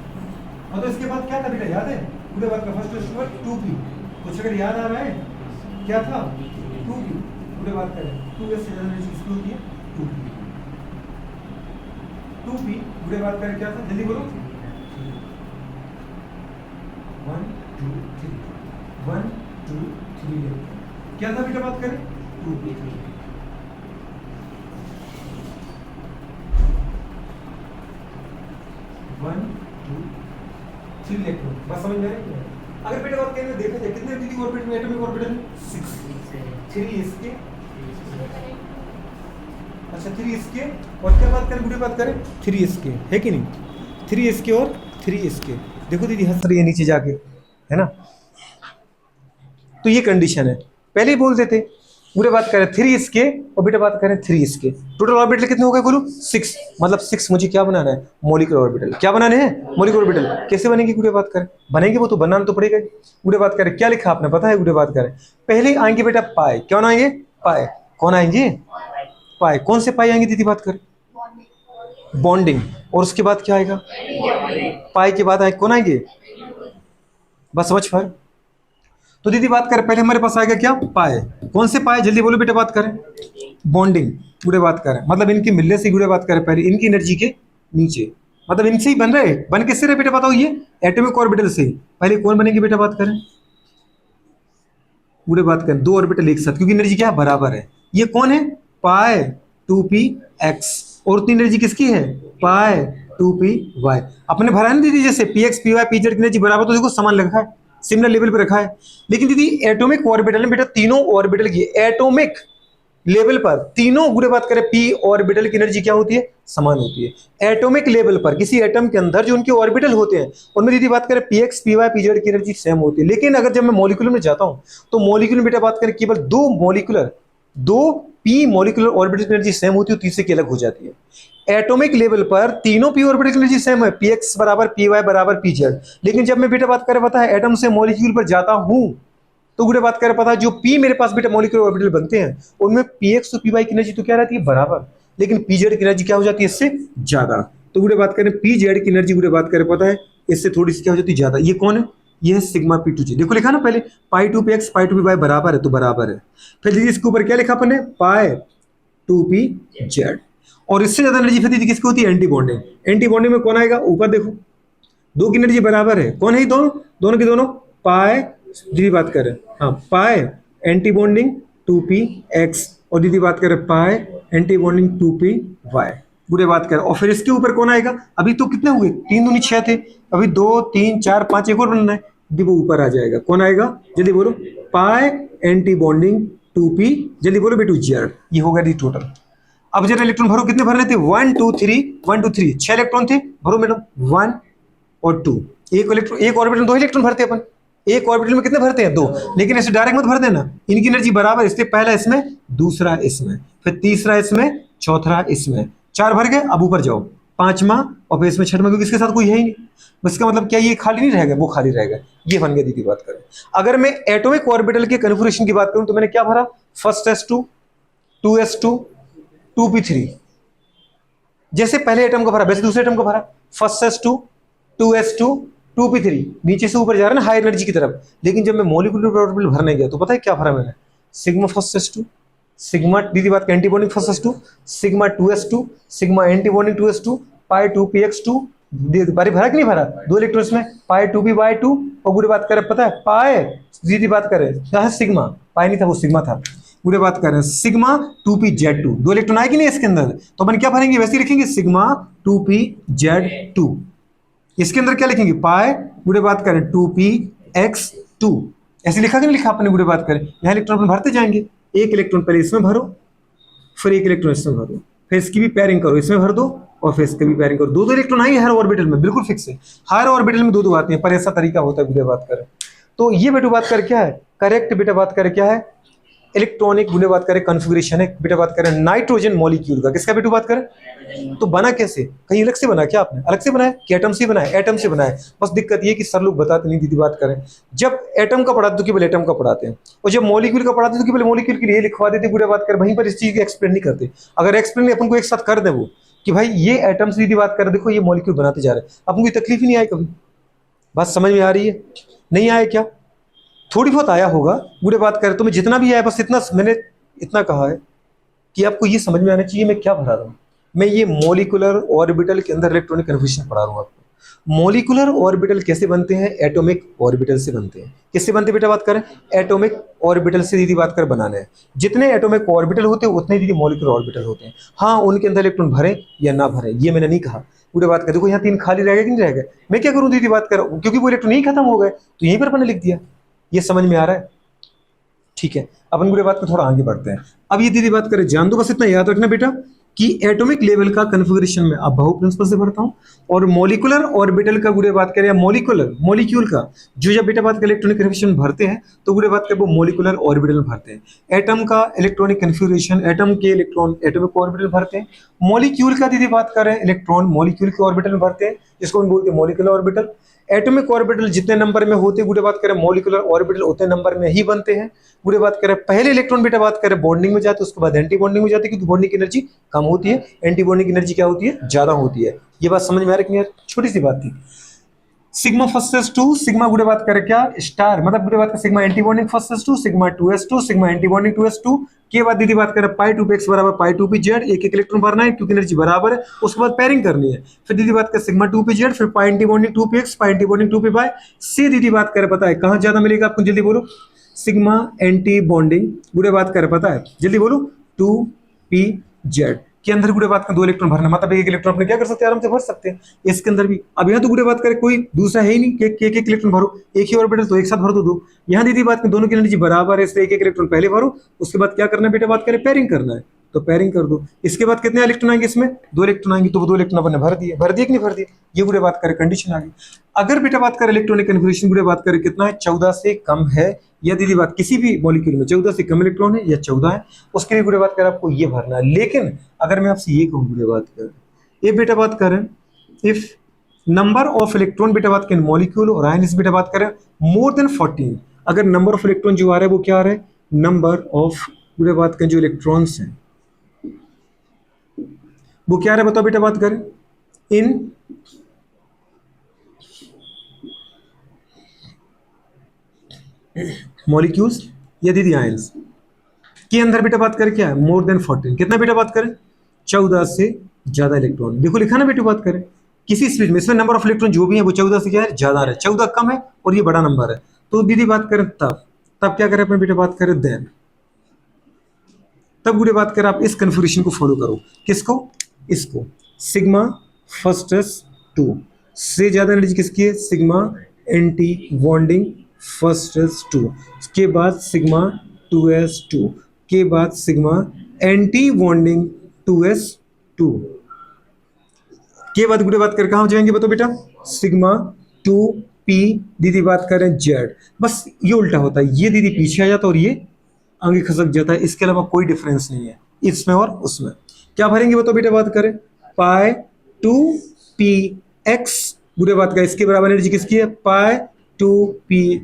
और तो इसके बाद क्या था बेटा याद है, पूरे बात का फर्स्ट क्वेश्चन पर 2p, कुछ अगर याद आ रहा है क्या था 2p। पूरे बात करें 2s से ज्यादा चीज की होती है 2p। 2p पूरे बात करें क्या था, जल्दी बोलो 1 2 3 1 2 3 क्या था बेटा, बात करें 2p। 1 2 3 इलेक्ट्रॉन, बस समझ में आ रही है। अगर बेटा बात करें देखा जाए कितने दीदी ऑर्बिट में एटॉमिक ऑर्बिटल 6, 3 इसके, अच्छा 3 इसके, और क्या बात करें पूरी बात करें 3 इसके, है कि नहीं, 3 इसके और 3 इसके। देखो दीदी हंस रही है नीचे जाके, है ना। तो ये कंडीशन है, पहले ही बोल देते। पूरे बात करें 3 इसके और बेटा बात करें 3 इसके, टोटल ऑर्बिटल कितने हो गए बोलो 6, मतलब 6 मुझे क्या बनाना है मॉलिक्यूलर ऑर्बिटल। क्या बनाने हैं मॉलिक्यूलर ऑर्बिटल। कैसे बनेंगे पूरे बात करें, बनेंगे वो तो बनाना तो पड़ेगा। पूरे बात करें क्या लिखा आपने पता है, पूरे बात करें पहले आएंगे बेटा पाए, क्या आएंगे पाए, कौन आएंगे पाए, कौन से पाए आएंगे दीदी बात करें बॉन्डिंग, और उसके बाद क्या आएगा पाए के बाद आए कौन आएंगे, बस समझ पर। तो दीदी बात करें पहले हमारे पास आएगा क्या पाए, कौन से पाए जल्दी बोलो बेटा बात करें बॉन्डिंग। पूरे बात करें मतलब इनके मिलने से पूरे बात करें पहले इनकी एनर्जी के नीचे, मतलब इनसे ही बन रहे, बन किससे रहे बेटा बताओ, ये एटॉमिक ऑर्बिटल से। पहले कौन बनेंगे बेटा बात करें, पूरे बात करें 2 ऑर्बिटल एक साथ, क्योंकि एनर्जी क्या है बराबर है। ये कौन है पाए 2px, और उतनी एनर्जी किसकी है पाए 2py। अपने भरा नहीं दीदी जैसे px py pz की एनर्जी बराबर, तो देखो समान रखा है, सिमिलर लेवल पे रखा है। लेकिन दीदी एटॉमिक ऑर्बिटल में बेटा तीनों ऑर्बिटल की एटॉमिक लेवल पर तीनों पूरे बात करें p ऑर्बिटल की एनर्जी क्या होती है समान होती है। एटॉमिक लेवल पर किसी एटम के अंदर जो उनके ऑर्बिटल होते हैं उनमें दीदी बात करें px py pz की एनर्जी सेम होती है। लेकिन अगर जब मैं मॉलिक्यूलर में जाता हूं तो मॉलिक्यूलर में बेटा बात करें केवल दो p मॉलिक्यूलर ऑर्बिटल की एनर्जी सेम होती है, तीसरे की अलग हो जाती है। एटॉमिक लेवल पर तीनों p ऑर्बिटल की एनर्जी सेम है, px बराबर py बराबर pz। लेकिन जब मैं बेटा बात करें पता है एटम से मॉलिक्यूल पर जाता हूं तो पूरे बात करें पता है जो p मेरे पास बेटा मॉलिक्यूलर ऑर्बिटल बनते हैं उनमें px और py की एनर्जी तो क्या रहती है बराबर, लेकिन pz की एनर्जी क्या हो जाती है इससे ज्यादा। तो पूरे बात करें pz की एनर्जी पूरे बात करें पता है इससे थोड़ी सी क्या हो जाती है ज्यादा। ये कौन है, ये है सिग्मा p2j। देखो लिखा ना पहले पाई 2px पाई 2py बराबर है तो बराबर है। फिर दीदी इसके ऊपर क्या लिखा अपन ने पाई 2pz, और इससे ज्यादा एनर्जी फिर दीदी किसकी होती है एंटी बॉन्डिंग। एंटी बॉन्डिंग में कौन आएगा ऊपर देखो, दो की एनर्जी बराबर है, कौन है ये दोनों, दोनों की दोनों पाई, दीदी बात करें हाँ पाई एंटी बॉन्डिंग 2px, और दीदी बात करें पाई एंटी बॉन्डिंग 2py पूरे बात करें। और फिर इसके ऊपर कौन आएगा, अभी तो कितने हुए 3 दूनी 6 थे, अभी 2 3 4 5 एक और बनना है, दीदी वो ऊपर आ जाएगा, कौन आएगा जल्दी बोलो पाई एंटी बॉन्डिंग 2p, जल्दी बोलो बेटू z। ये होगा दी टोटल। अब जरा इलेक्ट्रॉन भरो, कितने भरने थे 1 2 3 1 2 3 6 इलेक्ट्रॉन थे, भरो मैडम 1 और 2, एक इलेक्ट्रॉन एक ऑर्बिटल 2 इलेक्ट्रॉन भरते अपन, एक ऑर्बिटल में कितने भरते हैं 2, लेकिन ऐसे डायरेक्ट मत भर देना, इनकी एनर्जी बराबर, इसलिए पहला इसमें दूसरा इसमें फिर तीसरा इसमें चौथा इसमें, 4 भर गए। अब ऊपर जाओ 5वां और फिर इसमें 6वां, क्योंकि इसके साथ कोई है ही नहीं, बस इसका मतलब क्या ये खाली नहीं रहेगा वो खाली रहेगा। ये बन गया दीदी बात करें। अगर मैं एटॉमिक ऑर्बिटल के कन्फिगरेशन की बात करूं तो मैंने क्या भरा फर्स्ट s2 2s2 2p3, जैसे पहले एटम को भरा वैसे दूसरे एटम को भरा फर्स्ट s2 2s2 2p3, नीचे से ऊपर जा रहा है ना हाई एनर्जी की तरफ। लेकिन जब मैं मॉलिक्यूलर ऑर्बिटल भरने गया तो पता है क्या भरा मैंने सिग्मा फर्स्ट s2 सिग्मा दीदी बात का anti bonding first s2 sigma 2s2 sigma anti bonding 2s2 पाई 2px2, बारी भरा कि नहीं भरा, 2 इलेक्ट्रॉन्स में पाई 2py2, और पूरी बात करें पता है पाई दीदी बात करें क्या है सिग्मा, पाई नहीं था वो सिग्मा था, पूरे बात कर रहे हैं सिग्मा 2pz2, 2 इलेक्ट्रॉन आएगी नहीं इसके अंदर तो अपन क्या भरेंगे वैसे ही लिखेंगे सिग्मा 2pz2। इसके अंदर क्या लिखेंगे पाई पूरे बात करें 2px2, ऐसे लिखा कि नहीं लिखा अपने पूरे बात करें। यहाँ इलेक्ट्रॉन अपन भरते जाएंगे, एक इलेक्ट्रॉन पहले इसमें भरो फिर एक इलेक्ट्रॉन इसमें भर दो, फिर इसकी भी पेयरिंग करो, इसमें भर दो और फिर इसकी भी पेयरिंग करो। दो दो इलेक्ट्रॉन आएंगे हर ऑर्बिटल में, बिल्कुल फिक्स है। हर ऑर्बिटल में दो दो आते हैं, पर ऐसा तरीका होता है बेटा बात करें तो। ये बेटा बात करें क्या है, करेक्ट बेटा बात करें क्या है, इलेक्ट्रॉनिक बेटा बात करें कन्फिगरेशन है। बेटा बात करें नाइट्रोजन मॉलिक्यूल का, किसका बेटा बात करें तो बना कैसे, कहीं अलग से बना क्या आपने, अलग से बनाया कि एटम से बनाया, एटम से बनाया। बस दिक्कत ये कि सर लोग बताते नहीं दीदी बात करें, जब एटम का पढ़ाते तो केवल एटम का पढ़ाते हैं, और जब मॉलिक्यूल का पढ़ाते तो केवल मॉलिक्यूल के लिए लिखवा देते बेटा बात करें, वहीं पर इस चीज की एक्सप्लेन नहीं करते। अगर एक्सप्लेन अपन को एक साथ कर दे वो कि भाई ये एटम से दीदी बात करें, देखो ये मॉलिक्यूल बनाते जा रहे हैं, अपन कोई तकलीफ ही नहीं आई कभी। बात समझ में आ रही है, नहीं आया क्या, थोड़ी बहुत आया होगा बुरे बात करें तो। मैं जितना भी आया बस इतना मैंने इतना कहा है कि आपको ये समझ में आना चाहिए मैं क्या भरा रहा हूँ। मैं ये मॉलिक्यूलर ऑर्बिटल के अंदर इलेक्ट्रॉनिक कन्फिगरेशन पढ़ा रहा हूँ आपको। मॉलिक्यूलर ऑर्बिटल कैसे बनते हैं, एटॉमिक ऑर्बिटल से बनते हैं। किससे बनते हैं बेटा बात करें, एटॉमिक ऑर्बिटल से दीदी बात कर बनाने हैं। जितने एटॉमिक ऑर्बिटल होते हैं उतने दीदी मॉलिक्यूलर ऑर्बिटल होते हैं। हाँ उनके अंदर इलेक्ट्रॉन भरे या ना भरे ये मैंने नहीं कहा। पूरे बात कर देखो यहाँ 3 खाली रह गए कि नहीं रह गए, मैं क्या करूँ दीदी बात कर, क्योंकि वो इलेक्ट्रॉन ही खत्म हो गए तो यहीं पर मैंने लिख दिया। ये समझ में आ रहा है, ठीक है। अपन पूरे बात को थोड़ा आगे बढ़ते हैं। अब ये दीदी बात करें जान दो, बस इतना याद रखना बेटा कि एटॉमिक लेवल का कन्फिगरेशन में अब बहु प्रिंसिपल से पढ़ता हूं, और मॉलिक्यूलर ऑर्बिटल का बुरे बात करें, मॉलिक्यूल का जो जब बेटा बात कर इलेक्ट्रॉनिक कन्फिगरेशन भरते हैं तो बुरे बात कर वो मॉलिक्यूलर ऑर्बिटल में भरते हैं। एटम का इलेक्ट्रॉनिक कन्फिगरेशन, एटम के इलेक्ट्रॉन एटॉमिक ऑर्बिटल भरते हैं। मॉलिक्यूल का दीदी बात करें इलेक्ट्रॉन मॉलिक्यूल के ऑर्बिटल में भरते हैं, जिसको हम बोलते हैं मॉलिक्यूलर ऑर्बिटल। एटॉमिक ऑर्बिटल जितने नंबर में होते हैं बुरे बात करें, मॉलिक्यूलर ऑर्बिटल उतने नंबर में ही बनते हैं। बुरे बात करें पहले इलेक्ट्रॉन बेटा बात करें बॉन्डिंग में जाते हैं, उसके बाद एंटी बॉन्डिंग में जाते हैं, क्योंकि बॉन्डिंग की एनर्जी कम होती है, एंटी बॉन्डिंग की एनर्जी क्या होती है, ज्यादा होती है। ये बात समझ में आ रही है, छोटी सी बात थी। सिग्मा फर्स्ट 2 सिग्मा बुरे बात करें क्या स्टार, मतलब बुरे बात करें sigma antibonding first 2 sigma 2s2 sigma anti bonding 2s2 के बाद दीदी बात करें पाई 2 x बराबर पाई 2 p z, एक एक इलेक्ट्रॉन भरना है क्योंकि एनर्जी बराबर है। उसके बाद पेयरिंग करनी है, फिर दीदी बात करें सिग्मा 2 p z, फिर पाई एंटी बॉन्डिंग 2 p x पाई एंटी बॉन्डिंग 2 p y से दीदी बात करें पता है कहां ज्यादा मिलेगा आपको, जल्दी बोलो। सिग्मा एंटी बॉन्डिंग बुरे बात करें पता है, जल्दी बोलो 2 p z के अंदर बुरे बात कर 2 इलेक्ट्रॉन भरना, मतलब एक इलेक्ट्रॉन अपने क्या कर सकते हैं, आराम से भर सकते हैं इसके अंदर भी। अब यहाँ तो बुरे बात करें कोई दूसरा है ही नहीं कि एक एक इलेक्ट्रॉन भरो, एक ही ऑर्बिटल तो एक साथ भर दो। यहाँ दीदी बात करें दोनों की एनर्जी बराबर है, इसलिए एक एक इलेक्ट्रॉन पहले भरो, उसके बाद क्या करना है बेटा बात करें पेयरिंग करना है तो पेयरिंग कर दो। इसके बाद कितने इलेक्ट्रॉन आएंगे, इसमें 2 इलेक्ट्रॉन आएंगे, तो वो 2 इलेक्ट्रॉन अपने भर दिए कि नहीं भर दिए, ये बुरे बात करें कंडीशन आ गई। अगर बेटा बात करें इलेक्ट्रॉनिक कन्फिगरेशन बुरे बात करें कितना है, 14 से कम है, या दीदी बात किसी भी मॉलिक्यूल में 14 से कम इलेक्ट्रॉन है या 14 है, उसके लिए बुरे बात करें आपको ये भरना है। लेकिन अगर मैं आपसे ये कहूँ बुरे बात करें, ये बेटा बात करें इफ नंबर ऑफ इलेक्ट्रॉन बेटा बात करें मॉलिक्यूल और आयन इस बेटा बात करें मोर देन 14, अगर नंबर ऑफ इलेक्ट्रॉन जो आ रहा है वो क्या आ रहा है, नंबर ऑफ बेटा बात करें जो इलेक्ट्रॉन्स हैं वो क्या आ रहा है बताओ बेटा बात करें, इन मॉलिक्यूल्स या दीदी आयंस के अंदर बेटा बात करें क्या है, मोर देन 14, कितना बेटा बात करें 14 से ज्यादा इलेक्ट्रॉन। देखो लिखा ना बेटा बात करें किसी स्पीड में, इसमें नंबर ऑफ इलेक्ट्रॉन जो भी है वो 14 से क्या है ज्यादा है, 14 कम है और ये बड़ा नंबर है, तो दीदी बात करें तब क्या करें अपने बेटा बात करें देन, तब बुरे बात करें आप इस कन्फिगरेशन को फॉलो करो, किसको, इसको सिग्मा फर्स्टस 2 से ज्यादा एनर्जी किसकी है, सिग्मा एंटी बॉन्डिंग फर्स्टस 2 के बाद सिग्मा 2s2 के बाद सिग्मा एंटी बॉन्डिंग 2s2 के बाद बुरे बात करें कहां जाएंगे बताओ बेटा, सिग्मा 2p दीदी बात करें z, बस ये उल्टा होता है, ये दीदी पीछे आ जाता है और ये आगे खसक जाता है, इसके अलावा कोई डिफरेंस नहीं है इसमें और उसमें। क्या भरेंगे बताओ बेटा बात करें, पाई 2px बुरे बात करें इसके बराबर एनर्जी किसकी है, पाई 2py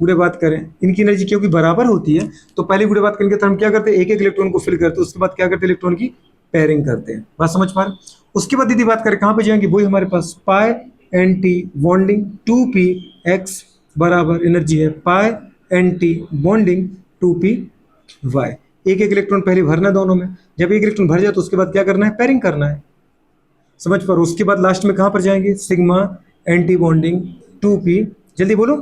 बुरे बात करें, इनकी एनर्जी क्योंकि बराबर होती है तो पहले बुरे बात करेंगे तो हम क्या करते हैं एक एक इलेक्ट्रॉन को फिल करते हैं, उसके बाद क्या करते हैं इलेक्ट्रॉन की पेयरिंग करते हैं, बात समझ पा रहे। उसके बाद दीदी बात करें कहां पे जाएंगे, वही हमारे पास पाई एंटी बॉन्डिंग 2px बराबर एनर्जी है पाई एंटी बॉन्डिंग 2py, एक एक इलेक्ट्रॉन पहले भरना दोनों में, जब एक इलेक्ट्रॉन भर जाए तो उसके बाद क्या करना है पेयरिंग करना है, समझ पर। उसके बाद लास्ट में कहां पर जाएंगे, सिग्मा एंटी बॉन्डिंग 2p, जल्दी बोलो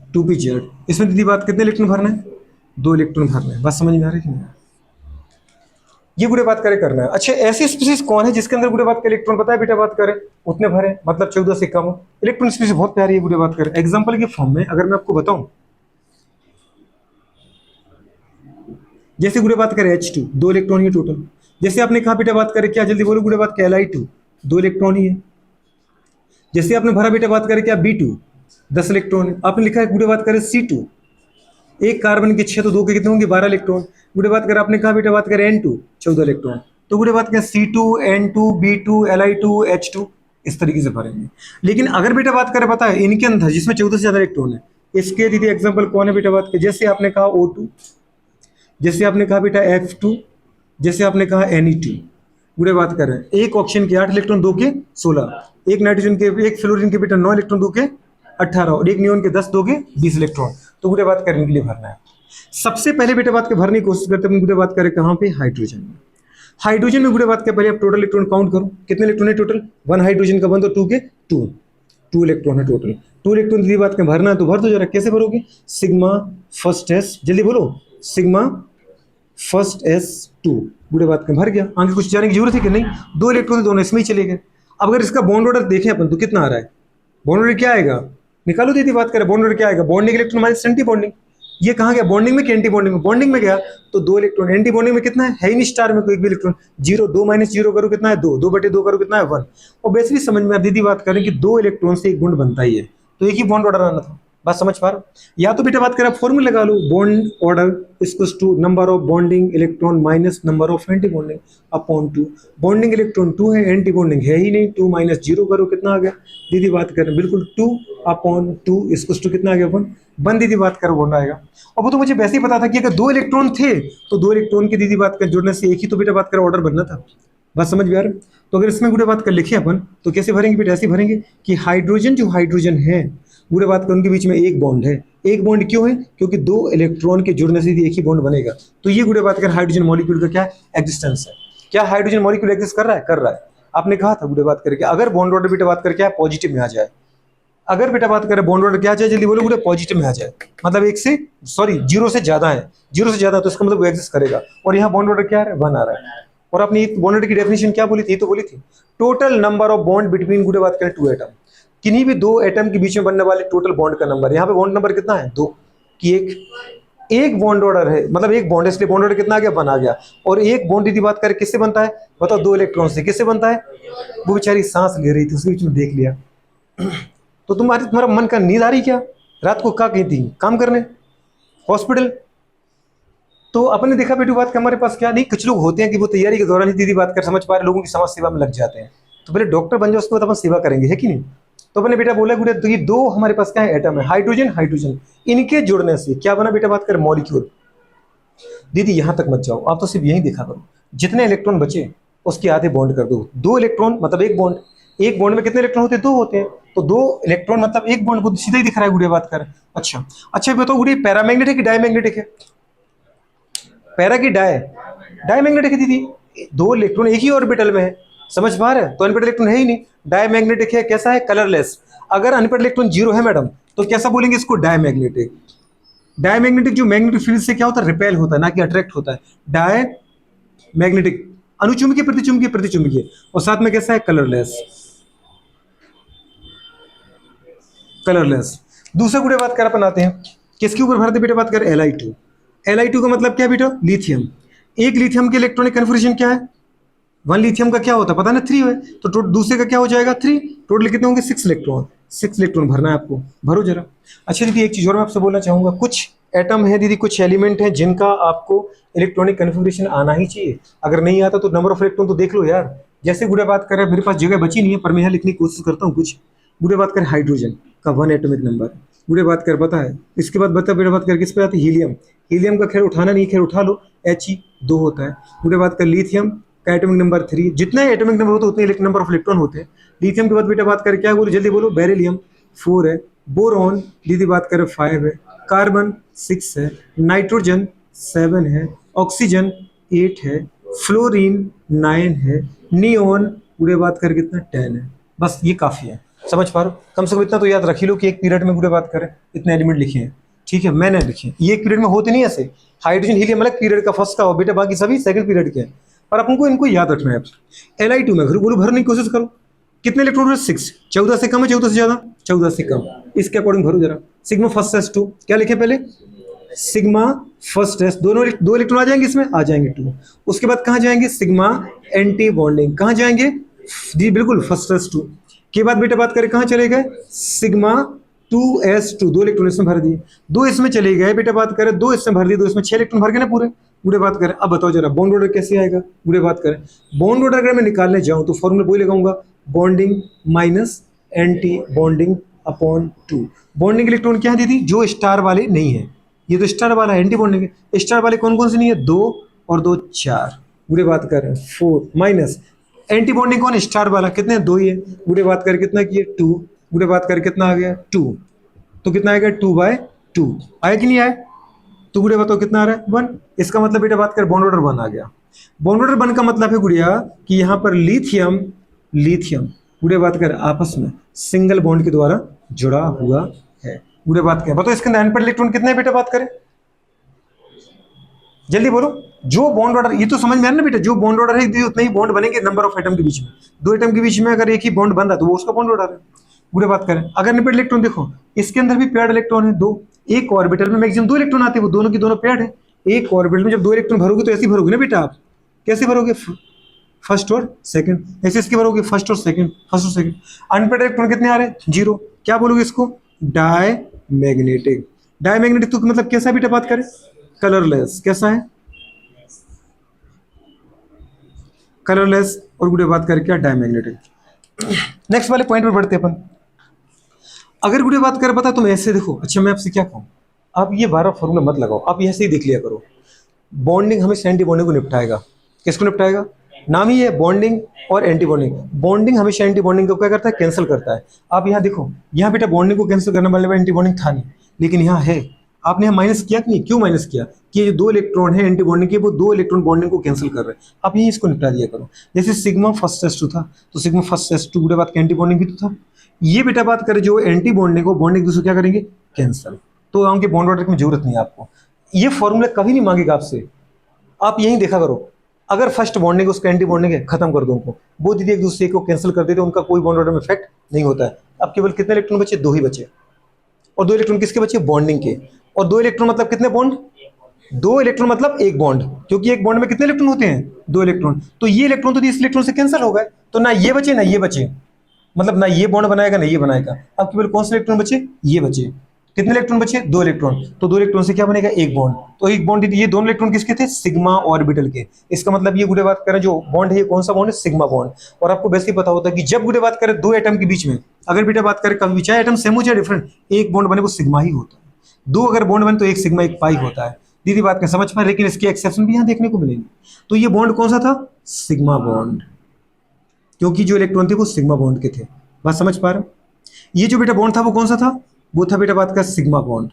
2pz, इसमें दीदी बात कितने इलेक्ट्रॉन भरना है, 2 इलेक्ट्रॉन भरना है, बात समझ में आ रही है, ये बुरे बात करें करना है। अच्छा ऐसी स्पीसीज कौन है जिसके अंदर बुरे बात का इलेक्ट्रॉन पता है बेटा बात करें उतने भरे, मतलब 14 से कम हो, इलेक्ट्रॉन स्पीसीज बहुत प्यारी है बुरे बात करें। एग्जांपल के फॉर्म में अगर मैं आपको बताऊं, जैसे गुड़े बात करें H2 2 इलेक्ट्रॉन ही टोटल। जैसे आपने कहा बेटा बात करें क्या, जल्दी बोलो गुड़े बात, Li2 2 इलेक्ट्रॉन ही है। जैसे आपने भरा बेटा बात करें क्या, B2 10 इलेक्ट्रॉन है। आपने लिखा है गुड़े बात करें C2 एक कार्बन के 6 तो 2 के कितने होंगे 12 इलेक्ट्रॉन। गुड़े बात करें आपने कहा बेटा बात करें N2 14 इलेक्ट्रॉन। तो गुड़े बात करें C2 N2 B2 Li2 H2 इस तरीके से भरेंगे। लेकिन अगर बेटा बात करें पता है इनके अंदर जिसमें 14 से ज्यादा इलेक्ट्रॉन है, इसके दीदी एग्जाम्पल कौन है बेटा बात करें, जैसे आपने कहा O2, जैसे आपने कहा बेटा F2, जैसे आपने कहा Ne2। गुड़े बात कर रहे हैं एक ऑक्सीजन के 8 इलेक्ट्रॉन 2 के 16, एक नाइट्रोजन के, एक फ्लोरीन के बेटा 9 इलेक्ट्रॉन 2 के 18 और एक नियोन के 10 2 के 20 इलेक्ट्रॉन। तो गुड़े बात करने के लिए भरना है। सबसे पहले बेटा बात के भरने की कोशिश करते हैं, गुड़े बात करें कहाँ पे, हाइड्रोजन में। हाइड्रोजन में गुड़े बात के पहले आप टोटल इलेक्ट्रॉन काउंट करो, कितने इलेक्ट्रॉन है टोटल, 1 हाइड्रोजन का 1 तो 2 के 2 इलेक्ट्रॉन है टोटल। 2 इलेक्ट्रॉन दीदी बात के भरना है तो भर दो जरा। कैसे भरोगे, सिग्मा फर्स्ट एस, जल्दी बोलो, सिग्मा फर्स्ट S2 बुढ़े बात के भर गया। आगे कुछ जाने की जरूरत है कि नहीं, 2 इलेक्ट्रॉन दोनों इसमें ही चले गए। अब अगर इसका बॉन्ड ऑर्डर देखें अपन तो कितना आ रहा है, बॉन्ड ऑर्डर क्या आएगा, निकालो दीदी बात करें, बॉन्ड ऑर्डर क्या आएगा, bonding electron minus anti bonding. ये कहाँ गया, बॉन्डिंग में कि एंटी बॉन्डिंग में, बॉन्डिंग में गया तो 2 इलेक्ट्रॉन। एंटी बॉन्डिंग में कितना है ही नहीं, स्टार में कोई भी इलेक्ट्रॉन 0, 2 माइनस 0 करो कितना है 2, 2/2 करो कितना है 1। और वैसे भी समझ में आप दीदी बात करें कि 2 इलेक्ट्रॉन से एक बॉन्ड बनता ही है, तो एक ही बॉन्ड ऑर्डर आना था। बात समझ पा रहे हो, या तो बेटा बात करें फॉर्मूला लगा लो, bond order equals to number of bonding electron minus number of anti bonding upon 2। Bonding electron 2 है, एंटी बॉन्डिंग है ही नहीं, 2 माइनस 0 करो कितना आ गया दीदी बात करें, बिल्कुल 2 अपॉन 2 इक्वल्स टू कितना आ गया 1 दीदी बात करो बॉन्ड आएगा। और वो तो मुझे वैसे ही पता था कि अगर 2 इलेक्ट्रॉन थे तो 2 इलेक्ट्रॉन की दीदी बात कर जुड़ने से एक ही तो बेटा बात करें ऑर्डर बनना था। बात समझ में आ रहा है। तो अगर इसमें गुड़े बात कर लिखे अपन तो कैसे भरेंगे बेटा, ऐसे भरेंगे कि हाइड्रोजन जो हाइड्रोजन है गुड़े बात कर उनके बीच में एक बॉन्ड है। एक बॉन्ड क्यों है, क्योंकि 2 इलेक्ट्रॉन के जुड़ने से एक ही बॉन्ड बनेगा। तो ये गुड़े बात कर हाइड्रोजन मॉलिक्यूल का क्या एग्जिस्टेंस है। क्या हाइड्रोजन मॉलिक्यूल एग्जिस्ट कर रहा है, कर रहा है। आपने कहा था गुड़े बात करके अगर बॉन्ड ऑर्डर बेटा बात करके पॉजिटिव में आ जाए, अगर बेटा बात करें बॉन्ड ऑर्डर क्या आ जाए, जल्दी बोलो गुड़े, पॉजिटिव में आ जाए, मतलब 0 से ज्यादा है, 0 से ज्यादा तो इसका मतलब वो एग्जिस्ट करेगा। और यहाँ बॉन्ड ऑर्डर क्या आ रहा है 1 आ रहा है। और अपनी बॉन्ड ऑर्डर की डेफिनेशन क्या बोली थी, तो बोली थी total number of bond between गुड़े बात करें 2 एटम, किन्हीं भी 2 एटम के बीच में बनने वाले टोटल बॉन्ड का नंबर। यहाँ पे बॉन्ड नंबर कितना है 2 की एक बॉन्ड ऑर्डर है, मतलब एक बॉन्ड है, इसलिए बॉन्ड ऑर्डर कितना आ गया 1 आ गया। और एक बॉन्ड यदि बात करें किससे बनता है बताओ, 2 इलेक्ट्रॉन से। किससे बनता है, वो बेचारी सांस ले रही थी उसके बीच में देख लिया तो तुम्हारा मन का नींद आ रही क्या, रात को क्या गई थी काम करने हॉस्पिटल। तो अपन ने देखा बेटी बात हमारे पास क्या नहीं, कुछ लोग होते हैं कि वो तैयारी के दौरान ही दीदी बात कर समझ पा रहे लोगों की समाज सेवा में लग जाते हैं। तो पहले डॉक्टर बन जाओ उसके बाद अपन सेवा करेंगे, है कि नहीं। तो अपने बेटा बोला गुड़े, तो ये 2 हमारे पास क्या है एटम है, हाइड्रोजन हाइड्रोजन, इनके जुड़ने से क्या बना बेटा बात कर मॉलिक्यूल। दीदी यहां तक मत जाओ, आप तो सिर्फ यही देखा करो, जितने इलेक्ट्रॉन बचे उसके आधे बॉन्ड कर दो। 2 इलेक्ट्रॉन मतलब एक बॉन्ड, एक बॉन्ड में कितने इलेक्ट्रॉन होते हैं 2 होते हैं, तो 2 इलेक्ट्रॉन मतलब एक बॉन्ड को सीधा ही दिख रहा है गुड़े बात कर। अच्छा बताओ गुड़े, पैरामैग्नेटिक है कि डायमैग्नेटिक है, पैरा की डायमैग्नेटिक है दीदी, 2 इलेक्ट्रॉन एक ही ऑर्बिटल में है, समझ पा रहे हैं। तो अनपेड इलेक्ट्रॉन है ही नहीं, डायमैग्नेटिक है, कैसा है कलरलेस। अगर अनपेड इलेक्ट्रॉन 0 है मैडम तो कैसा बोलेंगे इसको, डायमैग्नेटिक। डायमैग्नेटिक जो मैग्नेटिक फील्ड से क्या होता है, रिपेल होता है ना कि अट्रैक्ट होता है। डायमैग्नेटिक अनुचुंबकीय प्रतिचुंबकीय प्रतिचुंबकीय, और साथ में कैसा है कलरलेस। दूसरा गुड़े बात कर अपन आते हैं किसके ऊपर भरते बेटा बात कर, Li2। Li2 का मतलब क्या बेटा, लिथियम। एक लिथियम के इलेक्ट्रॉनिक कन्फर्मेशन क्या है, 1 लिथियम का क्या होता है पता ना 3 है, तो दूसरे का क्या हो जाएगा 3, टोटल कितने होंगे 6 इलेक्ट्रॉन भरना है आपको, भरो जरा। अच्छा दीदी एक चीज और मैं आपसे बोलना चाहूंगा, कुछ एटम है दीदी, कुछ एलिमेंट है जिनका आपको इलेक्ट्रॉनिक कन्फिगरेशन आना ही चाहिए। अगर नहीं आता तो नंबर ऑफ इलेक्ट्रॉन तो देख लो यार। जैसे गुड़े बात कर रहे हैं, मेरे पास जगह बची नहीं है पर मैं यहाँ लिखने की कोशिश करता हूँ कुछ। गुड़े बात करें हाइड्रोजन का 1 एटॉमिक नंबर, गुड़े बात कर पता है। इसके बाद बता बेटा बात कर किस पे आती है, हीलियम का खैर उठाना नहीं, खैर उठा लो, He2 होता है। गुड़े बात कर लिथियम का एटॉमिक नंबर 3, जितने एटॉमिक नंबर होते हैं उतने नंबर ऑफ इलेक्ट्रॉन होते हैं। लिथियम के बाद बेटा बात कर क्या बोलो, जल्दी बोलो, बेरिलियम 4 है, बोरॉन दीदी बात करें 5 है, कार्बन 6 है, नाइट्रोजन 7 है, ऑक्सीजन 8 है, फ्लोरीन 9 है, नियोन गुड़े बात कर कितना 10 है। बस ये काफी है, समझ पा रहे हो। कम से कम इतना तो याद रख ही लो कि एक पीरियड में गुड़े बात करें इतने एलिमेंट लिखे हैं, ठीक है, मैंने लिखे। ये एक पीरियड में होते नहीं ऐसे, हाइड्रोजन हीलियम अलग पीरियड का फर्स्ट का हो बेटा, बाकी सभी सेकंड पीरियड के हैं, पर अपन इनको याद रखना है। Li2 में बोलो भरने की कोशिश करो, कितने इलेक्ट्रॉन 6, 14 से कम है 14 से ज्यादा, 14 से कम, इसके अकॉर्डिंग भरो जरा। सिग्मा फर्स्ट S2 क्या लिखे पहले सिग्मा फर्स्ट एस, दोनों दो इलेक्ट्रॉन आ जाएंगे इसमें, आ जाएंगे 2। उसके बाद कहाँ जाएंगे, सिग्मा एंटी बॉन्डिंग, कहाँ जाएंगे जी बिल्कुल फर्स्ट एस 2 के बाद बेटा बात करें कहाँ चले गए, सिग्मा 2s2, दो इलेक्ट्रॉन इसमें भर दिए, दो इसमें चले गए बेटा बात करें, दो इसमें भर दिए, दो इसमें 6 इलेक्ट्रॉन भर गए ना पूरे। बुरे बात करें अब बताओ जरा बॉन्ड ऑर्डर कैसे आएगा, बुरे बात करें बॉन्ड ऑर्डर अगर मैं निकालने जाऊं तो फॉर्मूला वही लगाऊंगा, bonding minus anti bonding upon 2। Bonding electron क्या है दीदी, जो स्टार वाले नहीं है, ये तो स्टार वाला है, एंटी बॉन्डिंग है। स्टार वाले कौन कौन से नहीं है, 2 और 2 4, बुरे बात कर रहे हैं 4 माइनस एंटी बॉन्डिंग कौन, स्टार वाला, कितने 2 ही है, बुरे बात कर कितना किए 2, बुरे बात कर कितना आ गया 2, तो कितना आएगा 2/2 आया कि नहीं आया, तो गुड़िया बताओ कितना आ रहा है 1। इसका मतलब बेटा बात कर बॉन्ड ऑर्डर 1 आ गया। बॉन्ड ऑर्डर 1 का मतलब है गुड़िया कि यहाँ पर लिथियम लिथियम गुड़िया बात कर आपस में सिंगल बॉन्ड के द्वारा जुड़ा हुआ है। गुड़िया बात कर बताओ इसके अंदर अनपेड इलेक्ट्रॉन कितने हैं बेटा बात करें, जल्दी बोलो। जो बॉन्ड ऑर्डर, ये तो समझ में आ रहा ना बेटा, जो बॉन्ड ऑर्डर है उतने ही बॉन्ड बनेंगे नंबर ऑफ एटम के बीच में, दो एटम के बीच में अगर एक ही बॉन्ड बन रहा है तो वो उसका बॉन्ड ऑर्डर है। बुरे बात करें अगर अनपेड इलेक्ट्रॉन देखो, इसके अंदर भी पेयर्ड इलेक्ट्रॉन है 2, एक ऑर्बिटल में मैक्सिमम 2 इलेक्ट्रॉन आते हैं, वो दोनों की दोनों पेयर्ड है। एक ऑर्बिटल में जब 2 इलेक्ट्रॉन भरोगे तो ऐसे ही भरोगे ना बेटा, आप कैसे भरोगे, फर्स्ट और सेकंड, ऐसे इसके भरोगे फर्स्ट और सेकंड, फर्स्ट और सेकंड। अनपेड इलेक्ट्रॉन कितने आ रहे हैं 0, क्या बोलोगे इसको, डाई मैग्नेटिक। डाई मैग्नेटिक तो मतलब कैसा बेटा बात करें, कलरलेस, कैसा है कलरलेस, और गुड़े बात करें क्या डायमैग्नेटिक। नेक्स्ट वाले पॉइंट पर बढ़ते हैं अपन। अगर गुड़े बात करें पता तुम ऐसे देखो, अच्छा मैं आपसे क्या कहूँ, आप ये 12 फॉर्मूला मत लगाओ, आप ऐसे ही देख लिया करो। बॉन्डिंग हमेशा एंटी बॉन्डिंग को निपटाएगा, किसको निपटाएगा, नाम ही है बॉन्डिंग और एंटी बॉन्डिंग। बॉन्डिंग हमेशा एंटी बॉन्डिंग को क्या करता है, कैंसिल करता है। आप यहाँ देखो, यहाँ बेटा बॉन्डिंग को कैंसिल करने वाले एंटी बॉन्डिंग था नहीं, लेकिन यहाँ है, आपने यहाँ माइनस किया कि नहीं, क्यों माइनस किया कि ये जो 2 इलेक्ट्रॉन है एंटी बॉन्डिंग के, वो 2 इलेक्ट्रॉन बॉन्डिंग को कैंसिल कर रहे हैं, आप यही इसको निपटा दिया करो। जैसे सिग्मा फर्स्ट एस 2 था, तो सिग्मा फर्स्ट एस 2 बात एंटी बॉन्डिंग भी तो था, ये बेटा बात करें जो एंटी बॉन्डिंग को बॉन्डिंग दूसरे क्या करेंगे, कैंसिल, तो आपके बॉन्ड ऑर्डर की जरूरत नहीं है आपको, ये फॉर्मूला कभी नहीं मांगेगा आपसे, आप यही देखा करो। अगर फर्स्ट बॉन्डिंग उसका एंटी बॉन्डिंग है, खत्म कर दो उनको, वो दीदी एक दूसरे को कैंसिल कर देते, उनका कोई बॉन्ड ऑर्डर में इफेक्ट नहीं होता है। अब केवल कितने इलेक्ट्रॉन बचे, 2 ही बचे, और 2 इलेक्ट्रॉन किसके बचे, बॉन्डिंग के, और 2 इलेक्ट्रॉन मतलब कितने बॉन्ड, 2 इलेक्ट्रॉन मतलब एक बॉन्ड, क्योंकि एक बॉन्ड में कितने इलेक्ट्रॉन होते हैं, 2 इलेक्ट्रॉन, तो ये इलेक्ट्रॉन तो इस इलेक्ट्रॉन से कैंसिल हो गए, तो ना ये बचे ना ये बचे, मतलब ना ये बॉन्ड बनाएगा ना ये बनाएगा। अब केवल कौन से इलेक्ट्रॉन बचे, ये बचे, कितने इलेक्ट्रॉन बचे, 2 इलेक्ट्रॉन, तो 2 इलेक्ट्रॉन से क्या बनेगा, एक बॉन्ड, तो एक बॉन्ड, ये दोनों इलेक्ट्रॉन किसके थे, सिग्मा ऑर्बिटल के। इसका मतलब ये गुड़े बात करें जो बॉन्ड है ये कौन सा बॉन्ड है, सिग्मा बॉन्ड। और आपको वैसे ही पता होता है कि जब गुड़े बात करें 2 एटम के बीच में, अगर बेटा बात करें कभी चाहे एटम सेम हो चाहे डिफरेंट, एक बॉन्ड बने वो सिग्मा ही होता है। 2 अगर बॉन्ड बने तो एक सिग्मा एक पाई होता है। दीदी बात कर समझ पाए, लेकिन इसके एक्सेप्शन भी यहाँ देखने को मिलेंगे। तो ये बॉन्ड कौन सा था, सिग्मा बॉन्ड, क्योंकि जो इलेक्ट्रॉन थे वो सिग्मा बॉन्ड के थे। बात समझ पा रहे हो, ये जो बेटा बॉन्ड था वो कौन सा था, वो था बेटा बात कर सिग्मा बॉन्ड।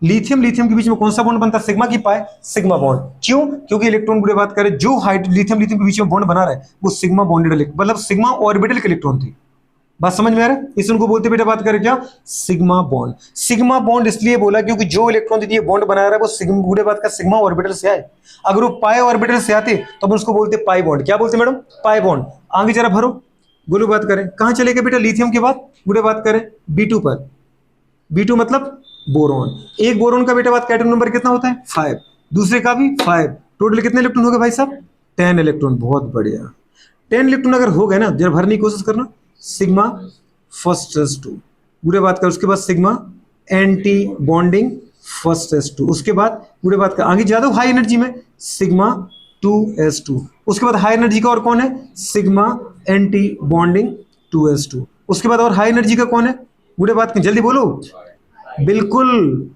लिथियम लिथियम के बीच में कौन सा बॉन्ड बनता है, सिग्मा की पाई, सिग्मा बॉन्ड। क्यों, क्योंकि इलेक्ट्रॉन की बात करें जो लिथियम लिथियम के बीच में बॉन्ड बना रहा है वो सिग्मा बॉन्डेड, मतलब सिग्मा ऑर्बिटल के इलेक्ट्रॉन थे। बात समझ में आ रहा है, इसे उनको बोलते बेटा बात करें क्या, सिग्मा बॉन्ड। सिग्मा बॉन्ड इसलिए बोला क्योंकि जो इलेक्ट्रॉन दीदी ये बॉन्ड बना रहा है वो सिग्मा बूढ़े बात का सिग्मा ऑर्बिटल से आए। अगर वो पाई ऑर्बिटल से आते तो हम उसको बोलते पाई बॉन्ड। क्या बोलते मैडम, पाई बॉन्ड। आगे जरा भरो, बोलो बात करें कहां चले गए बेटा, लिथियम के बाद बूढ़े बात करें B2 पर। B2 मतलब बोरॉन। एक बोरॉन का बेटा बात एटम नंबर कितना होता है, 5, दूसरे का भी 5, टोटल कितने इलेक्ट्रॉन हो गए भाई साहब, 10 इलेक्ट्रॉन। बहुत बढ़िया, 10 इलेक्ट्रॉन अगर हो गए ना, जरा भरने की कोशिश करना, सिग्मा फर्स्ट एस 2, पूरे बात कर, उसके बाद sigma antibonding first S 2, उसके बाद पूरे बात कर आगे ज्यादा हाई एनर्जी में सिग्मा 2s2, उसके बाद हाई एनर्जी का और कौन है, सिग्मा एंटी बॉन्डिंग 2s2, उसके बाद और हाई एनर्जी का कौन है, पूरे बात कर जल्दी बोलो, बिल्कुल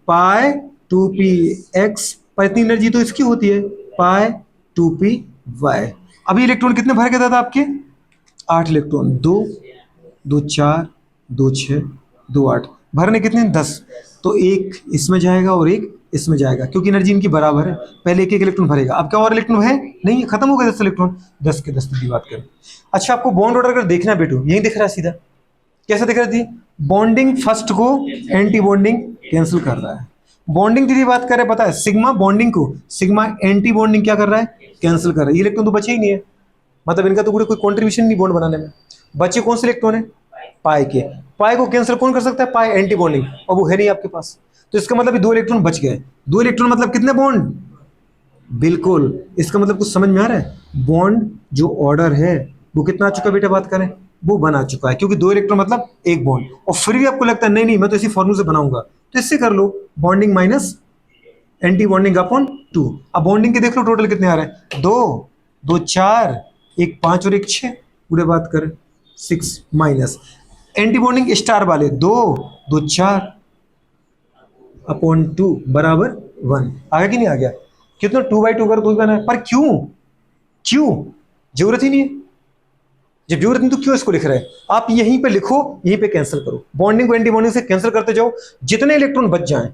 पाई 2px, पर इतनी एनर्जी तो इसकी होती है पाई 2py। अभी इलेक्ट्रॉन कितने भर के दादा आपके, 8 इलेक्ट्रॉन, 2 2 4 2 6 2 8, भरने कितने 10, तो एक इसमें जाएगा और एक इसमें जाएगा, क्योंकि एनर्जी इनकी बराबर है। पहले एक एक इलेक्ट्रॉन भरेगा, अब क्या और इलेक्ट्रॉन है नहीं, खत्म हो गए 10 इलेक्ट्रॉन, 10 के 10 की बात करें। अच्छा आपको बॉन्ड ऑर्डर अगर देखना है बेटू, यही दिख रहा है सीधा, कैसे दिख रहा है, बॉन्डिंग फर्स्ट को एंटी बॉन्डिंग कैंसिल कर रहा है। बॉन्डिंग दीदी बात कर रहे हैं पता है, सिग्मा बॉन्डिंग को सिग्मा एंटी बॉन्डिंग क्या कर रहा है, कैंसिल कर रहा है। ये इलेक्ट्रॉन तो बचे ही नहीं है, मतलब इनका तो कोई कंट्रीब्यूशन नहीं बॉन्ड बनाने में। बचे कौन से इलेक्ट्रॉन है, पाई के। पाई को कैंसिल कौन कर सकता है? पाई एंटी बॉन्डिंग, और वो है नहीं आपके पास, तो इसका मतलब दो इलेक्ट्रॉन बच गए। दो इलेक्ट्रॉन मतलब कितने बॉन्ड? बिल्कुल, इसका मतलब कुछ समझ में आ रहा है? बॉन्ड जो ऑर्डर है वो कितना आ चुका है बेटा, बात करें, वो बना चुका है, क्योंकि दो इलेक्ट्रॉन मतलब एक बॉन्ड। और फिर भी आपको लगता है नहीं नहीं मैं तो इसी फॉर्मूले से बनाऊंगा, तो इससे कर लो, bonding minus anti bonding upon 2। अब बॉन्डिंग के देख लो टोटल कितने आ रहे हैं, दो, दो चार, एक 5 और एक 6, पूरे बात करें 6 माइनस एंटी बॉन्डिंग स्टार वाले, दो, दो 4 अपॉन 2 बराबर 1। आ गया कि नहीं आ गया? कितना 2/2 करो तो बना है, पर क्यों? क्यों? जरूरत ही नहीं है। जब जरूरत नहीं तो क्यों इसको लिख रहे हैं? आप यहीं पे लिखो, यहीं पे कैंसिल करो, बॉन्डिंग को एंटी बॉन्डिंग से कैंसिल करते जाओ, जितने इलेक्ट्रॉन बच जाएं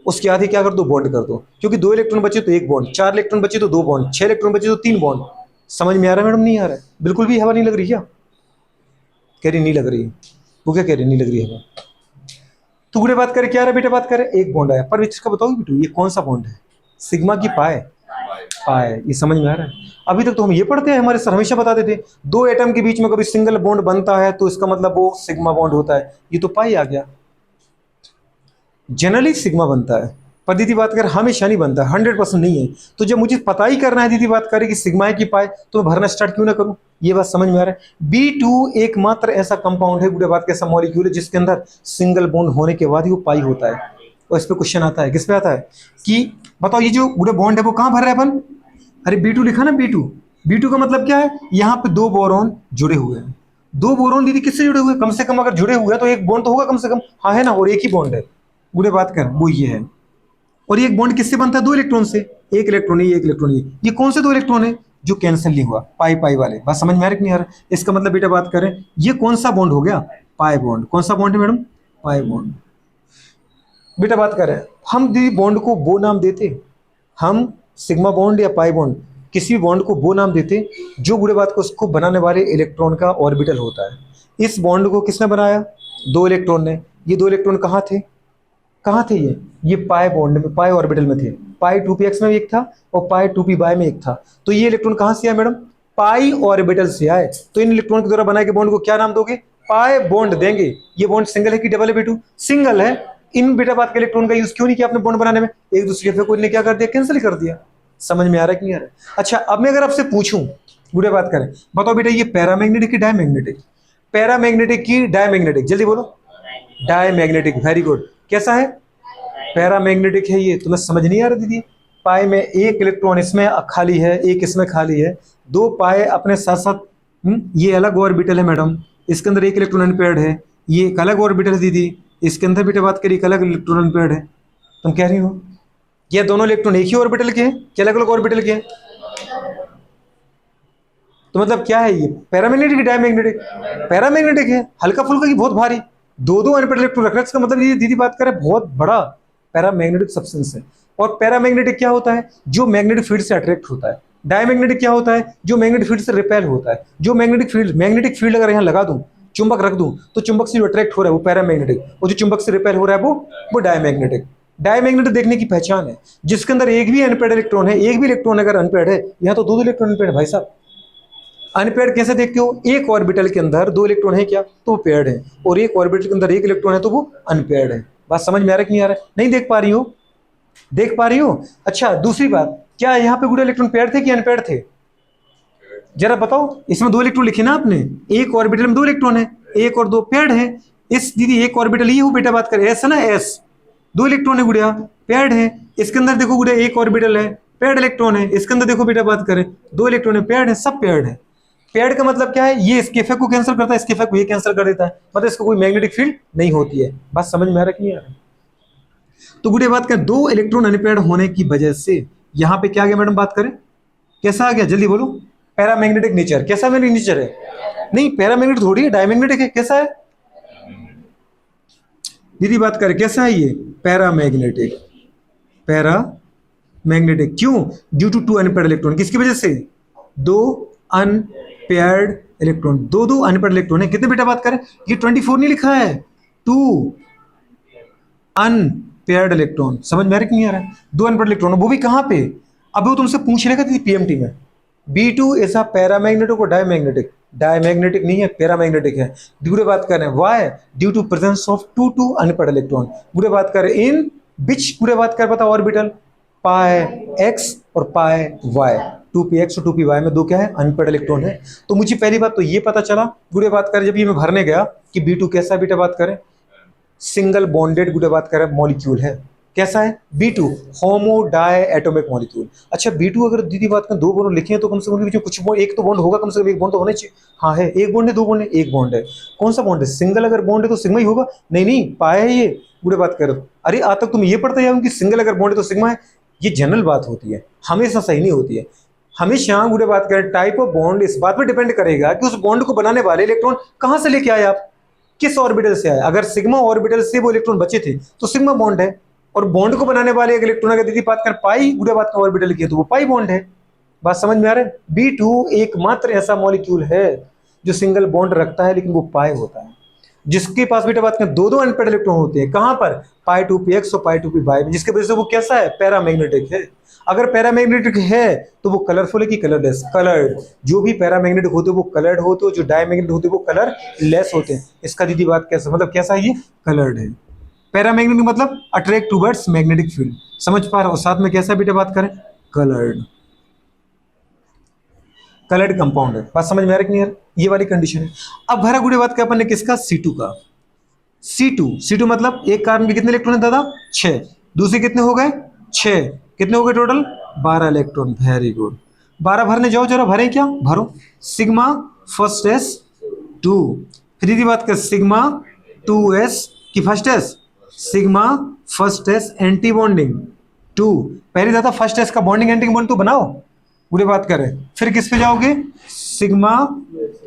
उसके आधे क्या कर दो, बॉन्ड कर दो, क्योंकि दो इलेक्ट्रॉन बचे तो एक बॉन्ड, चार इलेक्ट्रॉन बचे तो दो बॉन्ड, छह इलेक्ट्रॉन बचे तो तीन बॉन्ड। समझ में आ रहा है मैडम? नहीं आ रहा है? बिल्कुल भी हवा नहीं लग रही क्या? कह रही नहीं लग रही, वो क्या कह रही नहीं लग रही हवा? तो गुड़े बात करें क्या आ रहा है बेटा, बात करें एक बॉन्ड आया, पर इसका बताओगे बेटू ये कौन सा बॉन्ड है, सिग्मा की पाए? पाए। ये समझ में आ रहा है? अभी तक तो हम ये पढ़ते हैं, हमारे सर हमेशा बताते थे दो एटम के बीच में कभी सिंगल बॉन्ड बनता है तो इसका मतलब वो सिग्मा बॉन्ड होता है, ये तो पाई आ गया। जनरली सिग्मा बनता है, पर दीदी बात कर हमेशा नहीं बनता, 100% नहीं है। तो जब मुझे पता ही करना है दीदी बात करे कि सिग्मा है कि पाए, तो मैं भरना स्टार्ट क्यों ना करूं? ये बात समझ में आ रहा है? B2 एकमात्र ऐसा कंपाउंड है गुड़े बात कैसा मॉलिक्यूल है जिसके अंदर सिंगल बॉन्ड होने के बाद ही वो पाई होता है। और इस पे क्वेश्चन आता है, किस पे आता है कि बताओ ये जो गुड़े बॉन्ड है वो कहां भर रहा है अपन? अरे B2 लिखा ना, B2, B2 का मतलब क्या है? यहाँ पे दो बोरॉन जुड़े हुए हैं। दो बोरॉन दीदी किससे जुड़े हुए हैं? कम से कम अगर जुड़े हुए हैं तो एक बॉन्ड तो होगा कम से कम, हाँ है ना? और एक ही बॉन्ड है गुड़े बात कर, वो ये है। और ये एक बॉन्ड किससे बनता है? दो इलेक्ट्रॉन से, एक इलेक्ट्रॉन एक इलेक्ट्रॉन ये कौन से दो इलेक्ट्रॉन है? जो कैंसिल नहीं हुआ, पाई पाई वाले। बात समझ में आ रही कि नहीं आ रहा? इसका मतलब बेटा बात करें ये कौन सा बॉन्ड हो गया? Pi bond. कौन सा बॉन्ड है मैडम? Pi bond. बेटा बात करें हम दीदी बॉन्ड को वो नाम देते, हम सिग्मा बॉन्ड या पाई बॉन्ड किसी भी बॉन्ड को वो नाम देते जो बुरे बात को उसको बनाने वाले इलेक्ट्रॉन का ऑर्बिटल होता है। इस बॉन्ड को किसने बनाया? दो इलेक्ट्रॉन ने। ये दो इलेक्ट्रॉन कहाँ थे? कहाँ थे ये पाई बॉन्ड में, पाई ऑर्बिटल में थे। पाई 2px में एक था और पाई 2py में एक था। तो ये इलेक्ट्रॉन कहाँ से आया मैडम? पाई ऑर्बिटल से आए। तो इन इलेक्ट्रॉन के द्वारा बनाए गए बॉन्ड को क्या नाम दोगे? पाई बॉन्ड देंगे। ये बॉन्ड सिंगल है कि डबल है बेटू? सिंगल है। इन बेटा बात के इलेक्ट्रॉन का यूज क्यों नहीं किया आपने बॉन्ड बनाने में? एक दूसरे पे कोई ने क्या कर दिया? कैंसिल कर दिया। समझ में आ रहा है कि नहीं आ रहा है? अच्छा अब मैं अगर आपसे पूछूं, बुरे बात करें, बताओ बेटा ये पैरामैग्नेटिक की डायमैग्नेटिक? पैरामैग्नेटिक की डायमैग्नेटिक? जल्दी बोलो। डायमैग्नेटिक। Very good. कैसा है? पैरामैग्नेटिक है ये। तुम्हें समझ नहीं आ रहा दीदी? पाए में एक इलेक्ट्रॉन इसमें खाली है, एक इसमें खाली है, दो पाए अपने साथ साथ, ये अलग ऑर्बिटल है मैडम, इसके अंदर एक इलेक्ट्रॉन अनपेयर्ड है, ये एक अलग ऑर्बिटल है दीदी, इसके अंदर बेटा बात करिए एक अलग इलेक्ट्रॉन अनपेयर्ड है। तुम कह रही हो ये दोनों इलेक्ट्रॉन एक ही ऑर्बिटल के हैं कि अलग अलग ऑर्बिटल के हैं? तो मतलब क्या है ये? Paramagnetic diamagnetic? पैरामैग्नेटिक है, हल्का फुल्का की बहुत भारी, दो दो अनपेयर्ड इलेक्ट्रॉन रख रहे हैं, इसका मतलब ये दीदी बात करें बहुत बड़ा पैरामैग्नेटिक सब्सटेंस है। और पैरामैग्नेटिक क्या होता है? जो मैग्नेटिक फील्ड से अट्रैक्ट होता है। डायमैग्नेटिक क्या होता है? जो मैग्नेटिक फील्ड से रिपेल होता है। जो मैग्नेटिक फील्ड अगर यहाँ लगा दूं, चुंबक रख दूं, तो चुंबक से जो अट्रैक्ट हो रहा है वो पैरामैग्नेटिक, और जो चुंबक से रिपेल हो रहा है वो डायमैग्नेटिक। डायमैग्नेटिक देखने की पहचान है जिसके अंदर एक भी अनपेयर्ड इलेक्ट्रॉन है, एक भी इलेक्ट्रॉन अगर अनपेयर्ड है, यहाँ तो दो इलेक्ट्रॉन अनपेयर्ड है भाई साहब। अनपेयर्ड कैसे देखते हो? एक ऑर्बिटल के अंदर दो इलेक्ट्रॉन है क्या, तो वो पेयर्ड है, और एक ऑर्बिटल के अंदर एक इलेक्ट्रॉन है तो वो अनपेयर्ड है। बात समझ में आ रहा है कि नहीं आ रहा है? नहीं देख पा रही हो? देख पा रही हो? अच्छा दूसरी बात, क्या यहाँ पे पूरे इलेक्ट्रॉन पेयर्ड थे कि अनपेयर्ड थे? जरा बताओ। इसमें दो इलेक्ट्रॉन लिखे ना आपने, एक ऑर्बिटल में दो इलेक्ट्रॉन है, एक और दो पेयर्ड है। इस दीदी एक ऑर्बिटल ये हो बेटा बात करें, एस है ना, एस, दो इलेक्ट्रॉन है गुड़िया, पेयर्ड है। इसके अंदर देखो गुड़िया एक ऑर्बिटल है, पेयर्ड इलेक्ट्रॉन है। इसके अंदर देखो बेटा बात करें दो इलेक्ट्रॉन है, पेयर्ड है, सब पेयर्ड है। पेयर्ड का मतलब क्या है? ये इसके इफेक्ट को कैंसिल करता है, इसके इफेक्ट को ये कैंसिल कर देता है, मतलब इसको कोई मैग्नेटिक फील्ड नहीं होती है। बात समझ में आ रहा है कि नहीं आ रहा है? तो गुड़िया बात करें दो इलेक्ट्रॉन अनपेयर्ड होने की वजह से यहां पे क्या आ गया मैडम? बात करें कैसा आ गया, जल्दी बोलो। Paramagnetic nature. कैसा मैग्नेटिक नेचर है? नहीं पैरामैग्नेटिक थोड़ी है, डायमैग्नेटिक है। कैसा है दीदी बात करें, कैसा है ये? पैरामैग्नेटिक। पैरामैग्नेटिक क्यों? Due to two unpaired electron. किसकी वजह से? दो अनपेयर्ड इलेक्ट्रॉन। दो दो अनपेयर्ड इलेक्ट्रॉन है। कितने बेटा बात करें? ये 24 नहीं लिखा है, टू अनपेयर्ड इलेक्ट्रॉन। समझ में आ रहा है कि नहीं आ रहा है? दो अनपेयर्ड इलेक्ट्रॉन, वो भी कहां पे? अब वो तुमसे पूछ लेगा पीएमटी में, B2 इज अ पैरामैग्नेटिक और डायमैग्नेटिक। डायमैग्नेटिक नहीं है, पैरामैग्नेटिक है। दूसरी बात कर रहे हैं why, due to presence of two unpaired electron. दूसरी बात कर रहे हैं इन विच, पूरे बात कर पता ऑर्बिटल पाई एक्स और पाई वाई, 2p(x) और 2p(y) में दो क्या है, अनपेयर्ड इलेक्ट्रॉन है। तो मुझे पहली बात तो ये पता चला, गुड़े बात करें जब ये मैं भरने गया कि B2 कैसा है, बेटा बात करें सिंगल बॉन्डेड, गुड़े बात करें मॉलिक्यूल है, कैसा है B2 होमो डाई एटॉमिक मॉलिक्यूल। अच्छा B2 अगर दीदी बात करें दो बॉन्ड लिखे हैं तो कम से कम उनके बीच में कुछ बॉन्ड, एक तो बॉन्ड होगा, कम से कम एक बॉन्ड तो होना चाहिए। हाँ है, एक बॉन्ड है, दो बॉन्ड है, एक बॉन्ड है। कौन सा बॉन्ड है, सिंगल अगर बॉन्ड है तो सिग्मा ही होगा। नहीं पाया है ये, गुड़े बात करो। अरे आज तक तुम ये पढ़ते हैं कि सिंगल अगर बॉन्ड है तो सिग्मा है, ये जनरल बात होती है, हमेशा सही नहीं होती है। हमेशा गुड़े बात करें टाइप ऑफ बॉन्ड इस बात पर डिपेंड करेगा कि उस बॉन्ड को बनाने वाले इलेक्ट्रॉन कहां से लेके आए, आप किस ऑर्बिटल से आए। अगर सिग्मा ऑर्बिटल से वो इलेक्ट्रॉन बचे थे तो सिग्मा बॉन्ड है, और बॉन्ड को बनाने वाले इलेक्ट्रॉन अगर दीदी बात कर पाई गुड़े बात का ऑर्बिटल की तो वो पाई बॉन्ड है। बात समझ में आ रहा है। B2 एकमात्र ऐसा मॉलिक्यूल है जो सिंगल बॉन्ड रखता है लेकिन वो पाई होता है, जिसके पास बेटा बात करें दो दो अनपेयर्ड इलेक्ट्रॉन होते हैं। कहां पर, पाई 2p(x) और पाई 2p(y) में, जिसके वजह से वो कैसा है, पैरामैग्नेटिक है। अगर पैरामैग्नेटिक है तो वो कलरफुल है कि कलरलेस, कलर्ड। जो भी पैरामैग्नेटिक होते हैं वो कलर्ड होते हैं, जो डायमैग्नेटिक होते हैं वो कलरलेस होते हैं। इसका दीदी बात कैसा, मतलब कैसा है, ये कलर्ड है। पैरामैग्नेटिक मतलब अट्रैक्ट टूवर्ड्स मैग्नेटिक फील्ड, समझ पा रहे हो। साथ में कैसा बेटा बात करें, कलर्ड, कलर्ड कंपाउंड है। बात समझ में आ रही कि नहीं, ये वाली कंडीशन है। अब भरा गुड़े बात क्या अपन ने किसका, C2 का। C2 मतलब एक कार्बन के कितने इलेक्ट्रॉन है दादा, 6, दूसरे कितने हो गए 6, कितने हो गए टोटल 12 इलेक्ट्रॉन। वेरी गुड, 12 भरने जाओ जरा, भरे क्या, भरो सिग्मा फर्स्ट एस 2, फिर की बात कर सिग्मा 2s की first S, sigma first S anti bonding 2। पहले दादा फर्स्ट एस का बॉन्डिंग एंटी बॉन्ड तो बनाओ, पूरी बात करें। फिर किस पे जाओगे, सिग्मा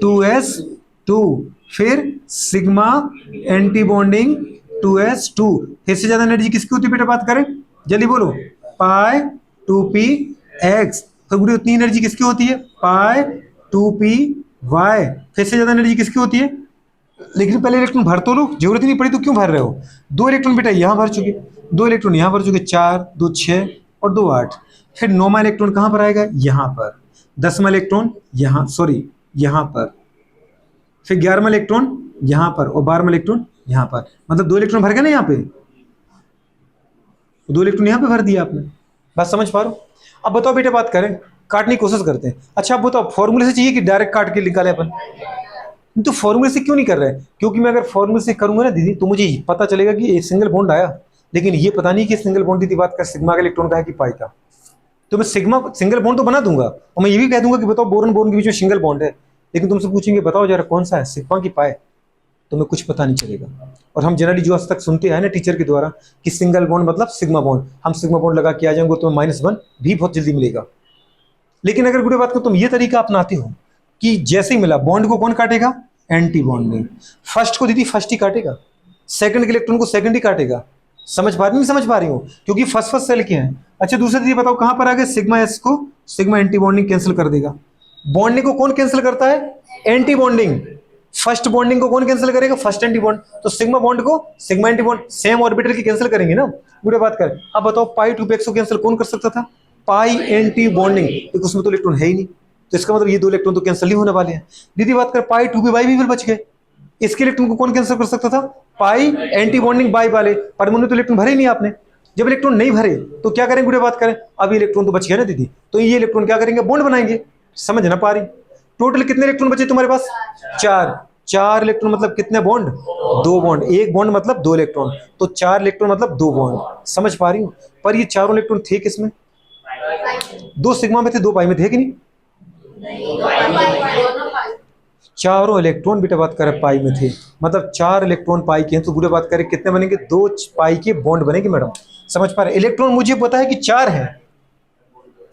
2s2, फिर सिग्मा एंटी बॉन्डिंग 2s2। इससे ज्यादा एनर्जी किसकी होती है बेटा बात करें, जल्दी बोलो, पाई 2p(x). तो पूरी उतनी एनर्जी किसकी होती है, पाई 2p(y). फिर से ज्यादा एनर्जी किसकी होती है, लेकिन पहले इलेक्ट्रॉन भर तो लो, जरूरत ही नहीं पड़ी तो क्यों भर रहे हो। 2 इलेक्ट्रॉन बेटा यहां भर चुके, 2 इलेक्ट्रॉन यहां भर चुके, 4 2 6 और 2 8। फिर 9वां इलेक्ट्रॉन कहां पर आएगा, यहां पर। 10वां इलेक्ट्रॉन यहां, सॉरी यहां पर। फिर 11वां इलेक्ट्रॉन यहां पर और 12वां इलेक्ट्रॉन यहां पर। मतलब 2 इलेक्ट्रॉन भर गए ना यहाँ पे, 2 इलेक्ट्रॉन यहां पे भर दिया आपने। बात समझ पा रहे हो। अब बताओ बेटा बात करें, काटने की कोशिश करते हैं। अच्छा अब बताओ फॉर्मूले से चाहिए कि डायरेक्ट काट के निकाले अपन, तो फॉर्मूले से क्यों नहीं कर रहे हैं, क्योंकि मैं अगर फॉर्मूले से करूंगा ना दीदी तो मुझे पता चलेगा कि एक सिंगल बॉन्ड आया, लेकिन ये पता नहीं कि सिंगल बॉन्ड दीदी बात कर सिग्मा का इलेक्ट्रॉन का है कि पाई का। तो मैं सिग्मा सिंगल बॉन्ड तो बना दूंगा और मैं ये भी कह दूंगा कि बताओ बोरन बोरन के बीच में सिंगल बॉन्ड है, लेकिन तुमसे पूछेंगे बताओ जरा कौन सा है, सिग्मा की पाई, तो मैं कुछ पता नहीं चलेगा। और हम जनरली जो आज तक सुनते हैं ना टीचर के द्वारा कि सिंगल बॉन्ड मतलब सिग्मा बॉन्ड, हम सिग्मा बॉन्ड लगा के आ जाएंगे तो -1 भी बहुत जल्दी मिलेगा। लेकिन अगर गुड़े बात को तुम ये तरीका अपनाते हो कि जैसे ही मिला बॉन्ड को कौन काटेगा, एंटी बॉन्डिंग। फर्स्ट को दीदी फर्स्ट ही काटेगा, सेकंड के इलेक्ट्रॉन को सेकंड ही काटेगा। समझ पा रही नहीं समझ पा रही हूँ, क्योंकि फर्स्ट सेल के हैं। अच्छा दूसरा दीदी बताओ कहां पर आ गए, सिग्मा एस को सिग्मा एंटी बॉन्डिंग कैंसिल कर देगा। बॉन्डिंग को कौन कैंसिल करता है, एंटी बॉन्डिंग। फर्स्ट बॉन्डिंग को कौन कैंसिल करेगा, फर्स्ट एंटी बॉन्ड। तो सिग्मा बॉन्ड को sigma anti bond same orbital की कैंसिल करेंगे ना, पूरी बात कर। अब बताओ पाई 2p(x) को कैंसिल कौन कर सकता था, पाई एंटी बॉन्डिंग, क्योंकि उसमें तो इलेक्ट्रॉन है ही नहीं, तो इसका मतलब ये 2 इलेक्ट्रॉन तो कैंसिल ही होने वाले हैं। दीदी बात कर पाई 2p(y) भी बच गए। इसके इलेक्ट्रॉन को कौन कैंसिल कर सकता था, पाई एंटी बॉन्डिंग बाई वाले, पर उन्होंने तो इलेक्ट्रॉन भरे नहीं आपने। जब इलेक्ट्रॉन नहीं भरे तो क्या करेंगे गुड़े बात करें, अब इलेक्ट्रॉन तो बच गया ना दीदी, तो ये इलेक्ट्रॉन क्या करेंगे, बॉन्ड बनाएंगे। समझ ना पा रही, टोटल कितने इलेक्ट्रॉन बचे तुम्हारे पास, 4 इलेक्ट्रॉन मतलब कितने बॉन्ड, 2 बॉन्ड। एक बॉन्ड मतलब 2 इलेक्ट्रॉन, तो 4 इलेक्ट्रॉन मतलब 2 बॉन्ड। समझ पा रही हूँ। पर ये चारों इलेक्ट्रॉन थे किसमें, 2 सिग्मा में थे, 2 पाई में थे कि नहीं, चारों इलेक्ट्रॉन बेटा बात करें पाई में थे, मतलब 4 इलेक्ट्रॉन पाई के हैं। तो पूरे बात करें कितने बनेंगे, 2 पाई के बॉन्ड बनेंगे मैडम। समझ पा रहे, इलेक्ट्रॉन मुझे पता है कि 4 है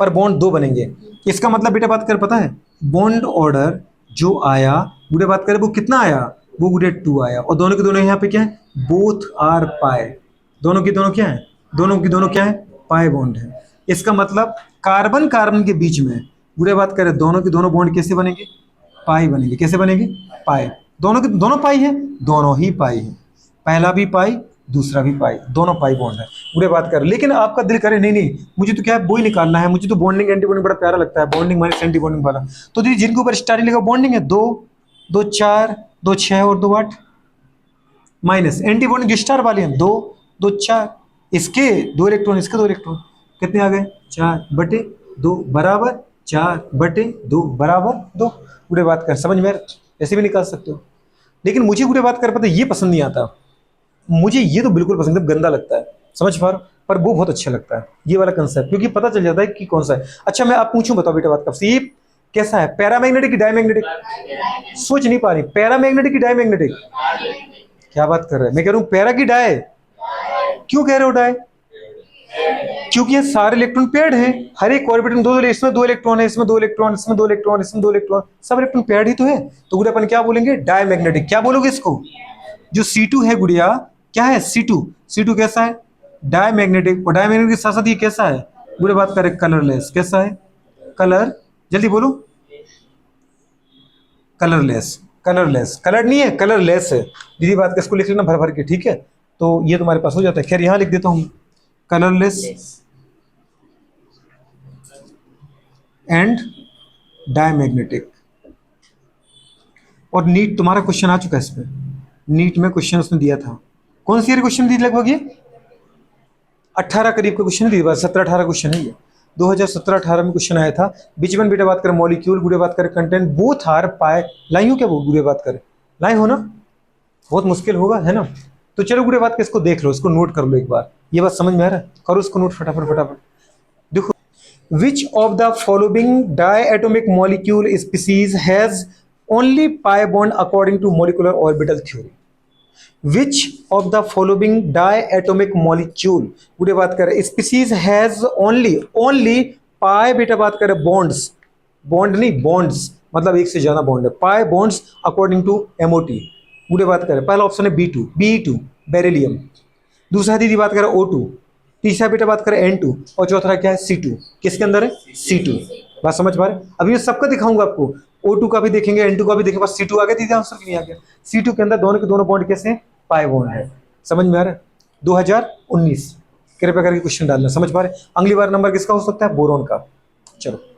पर बॉन्ड 2 बनेंगे। इसका मतलब बेटा बात कर पता है, बॉन्ड ऑर्डर जो आया पूरे बात करें वो कितना आया, वो पूरे 2 आया। और दोनों के दोनों यहाँ पे क्या है, बोथ आर पाई, दोनों की दोनों क्या है, दोनों की दोनों क्या है, पाई बॉन्ड है। इसका मतलब कार्बन कार्बन के बीच में पूरे बात करें दोनों के दोनों बॉन्ड कैसे बनेंगे, पाई बनेंगे। कैसे बनेंगे, पाई, दोनों के दोनों पाई है, दोनों ही पाई है, पहला भी पाई दूसरा भी पाई, दोनों पाई बॉन्ड है। पूरे बात कर, लेकिन आपका दिल करे नहीं नहीं मुझे तो क्या है वो ही निकालना है, मुझे तो बॉन्डिंग एंटी बॉन्डिंग बड़ा प्यारा लगता है, बॉन्डिंग माइनस एंटी बॉन्डिंग वाला। तो दीजिए जिनके ऊपर स्टार लिखा बॉन्डिंग है, 2 2 4 2 6 और 2 8, माइनस एंटी बॉन्डिंग जो स्टार वाले हैं 2 2 4, इसके 2 इलेक्ट्रॉन, इसके 2 इलेक्ट्रॉन, कितने आ गए 4/2 बराबर 4/2 बराबर 2। पूरे बात कर, समझ में ऐसे भी निकाल सकते हो। लेकिन मुझे पूरे बात कर पता ये पसंद नहीं आता, मुझे ये तो बिल्कुल पसंद है, गंदा लगता है, समझ पा रहे हो? पर वो बहुत अच्छा लगता है ये वाला कंसेप्ट, क्योंकि पता चल जाता है कि कौन सा है। अच्छा मैं आप पूछूं, बताओ बेटा बात कब से, ये कैसा है, पैरामैग्नेटिक की डायमैग्नेटिक? सोच नहीं पा रही, पैरामैग्नेटिक की डायमैग्नेटिक? क्या बात कर रहे हैं, मैं कह रहा हूं पैरा की डाय। क्यों कह रहे हो डाय? क्योंकि ये सारे इलेक्ट्रॉन पेयर्ड हैं, हर एक ऑर्बिटल में दो दो, इसमें 2 इलेक्ट्रॉन है, इसमें 2 इलेक्ट्रॉन, इसमें 2 इलेक्ट्रॉन, इसमें 2 इलेक्ट्रॉन, सब इलेक्ट्रॉन पेयर्ड ही तो है। तो गुड़िया अपन क्या बोलेंगे, डायमैग्नेटिक। क्या बोलोगे इसको? जो C2 है गुड़िया, क्या है C2? C2 कैसा है, डायमैग्नेटिक। और डायमैग्नेटिक के साथ साथ ये कैसा है, गुड़िया बात करें कलरलेस। कैसा है, कलर, जल्दी बोलो, कलरलेस। कलरलेस, कलर नहीं है, कलरलेस है। दीदी बात कर, इसको लिख लेना भर भर के, ठीक है? तो ये तुम्हारे पास हो जाता है। खैर यहां लिख देता हूं, कलरलेस एंड डायमैग्नेटिक। और नीट तुम्हारा क्वेश्चन आ चुका है इस पे, नीट में क्वेश्चन उसने दिया था। कौन सी क्वेश्चन दी लगभग, ये 18 करीब का क्वेश्चन दी, 17-18 क्वेश्चन है ये। 2017-18 में क्वेश्चन आया था। बीच में बेटा बात करें मॉलिक्यूल, गुड़े बात करें कंटेंट, बोथ आर पाए। लाई हो क्या वो, गुड़े बात करें लाई हो ना, बहुत मुश्किल होगा है ना। तो चलो गुड़े बात कर, इसको देख लो, इसको नोट कर लो एक बार, ये बात समझ में आ रहा है, करो इसको नोट फटाफट फटाफट। देखो, which of the following diatomic molecule species has only pi bond according to molecular orbital theory? Which of the following diatomic molecule, पूरे बात करें, species has only pi, बेटा बात करें bonds, bond नहीं bonds, मतलब एक से ज्यादा बॉन्ड है, pi bonds according to MOT। पूरे बात करें, पहला ऑप्शन है Be2 बेरिलियम, दूसरा दीदी बात करें O2, तीसरा बेटा बात करें N2, और चौथा क्या है C2। किसके अंदर है, C2। बात समझ पा रहे? अभी मैं सबका दिखाऊंगा आपको, O2 का भी देखेंगे, N2 का भी देखेंगे, बस C2 आ गया, दीदी आंसर नहीं आ गया। C2 के अंदर दोनों के दोनों बॉन्ड कैसे हैं, पाई बॉन्ड है। समझ में आ रहा है? 2019 कृपया करके क्वेश्चन डालना, समझ पा रहे? अगली बार नंबर किसका हो सकता है, बोरॉन का। चलो।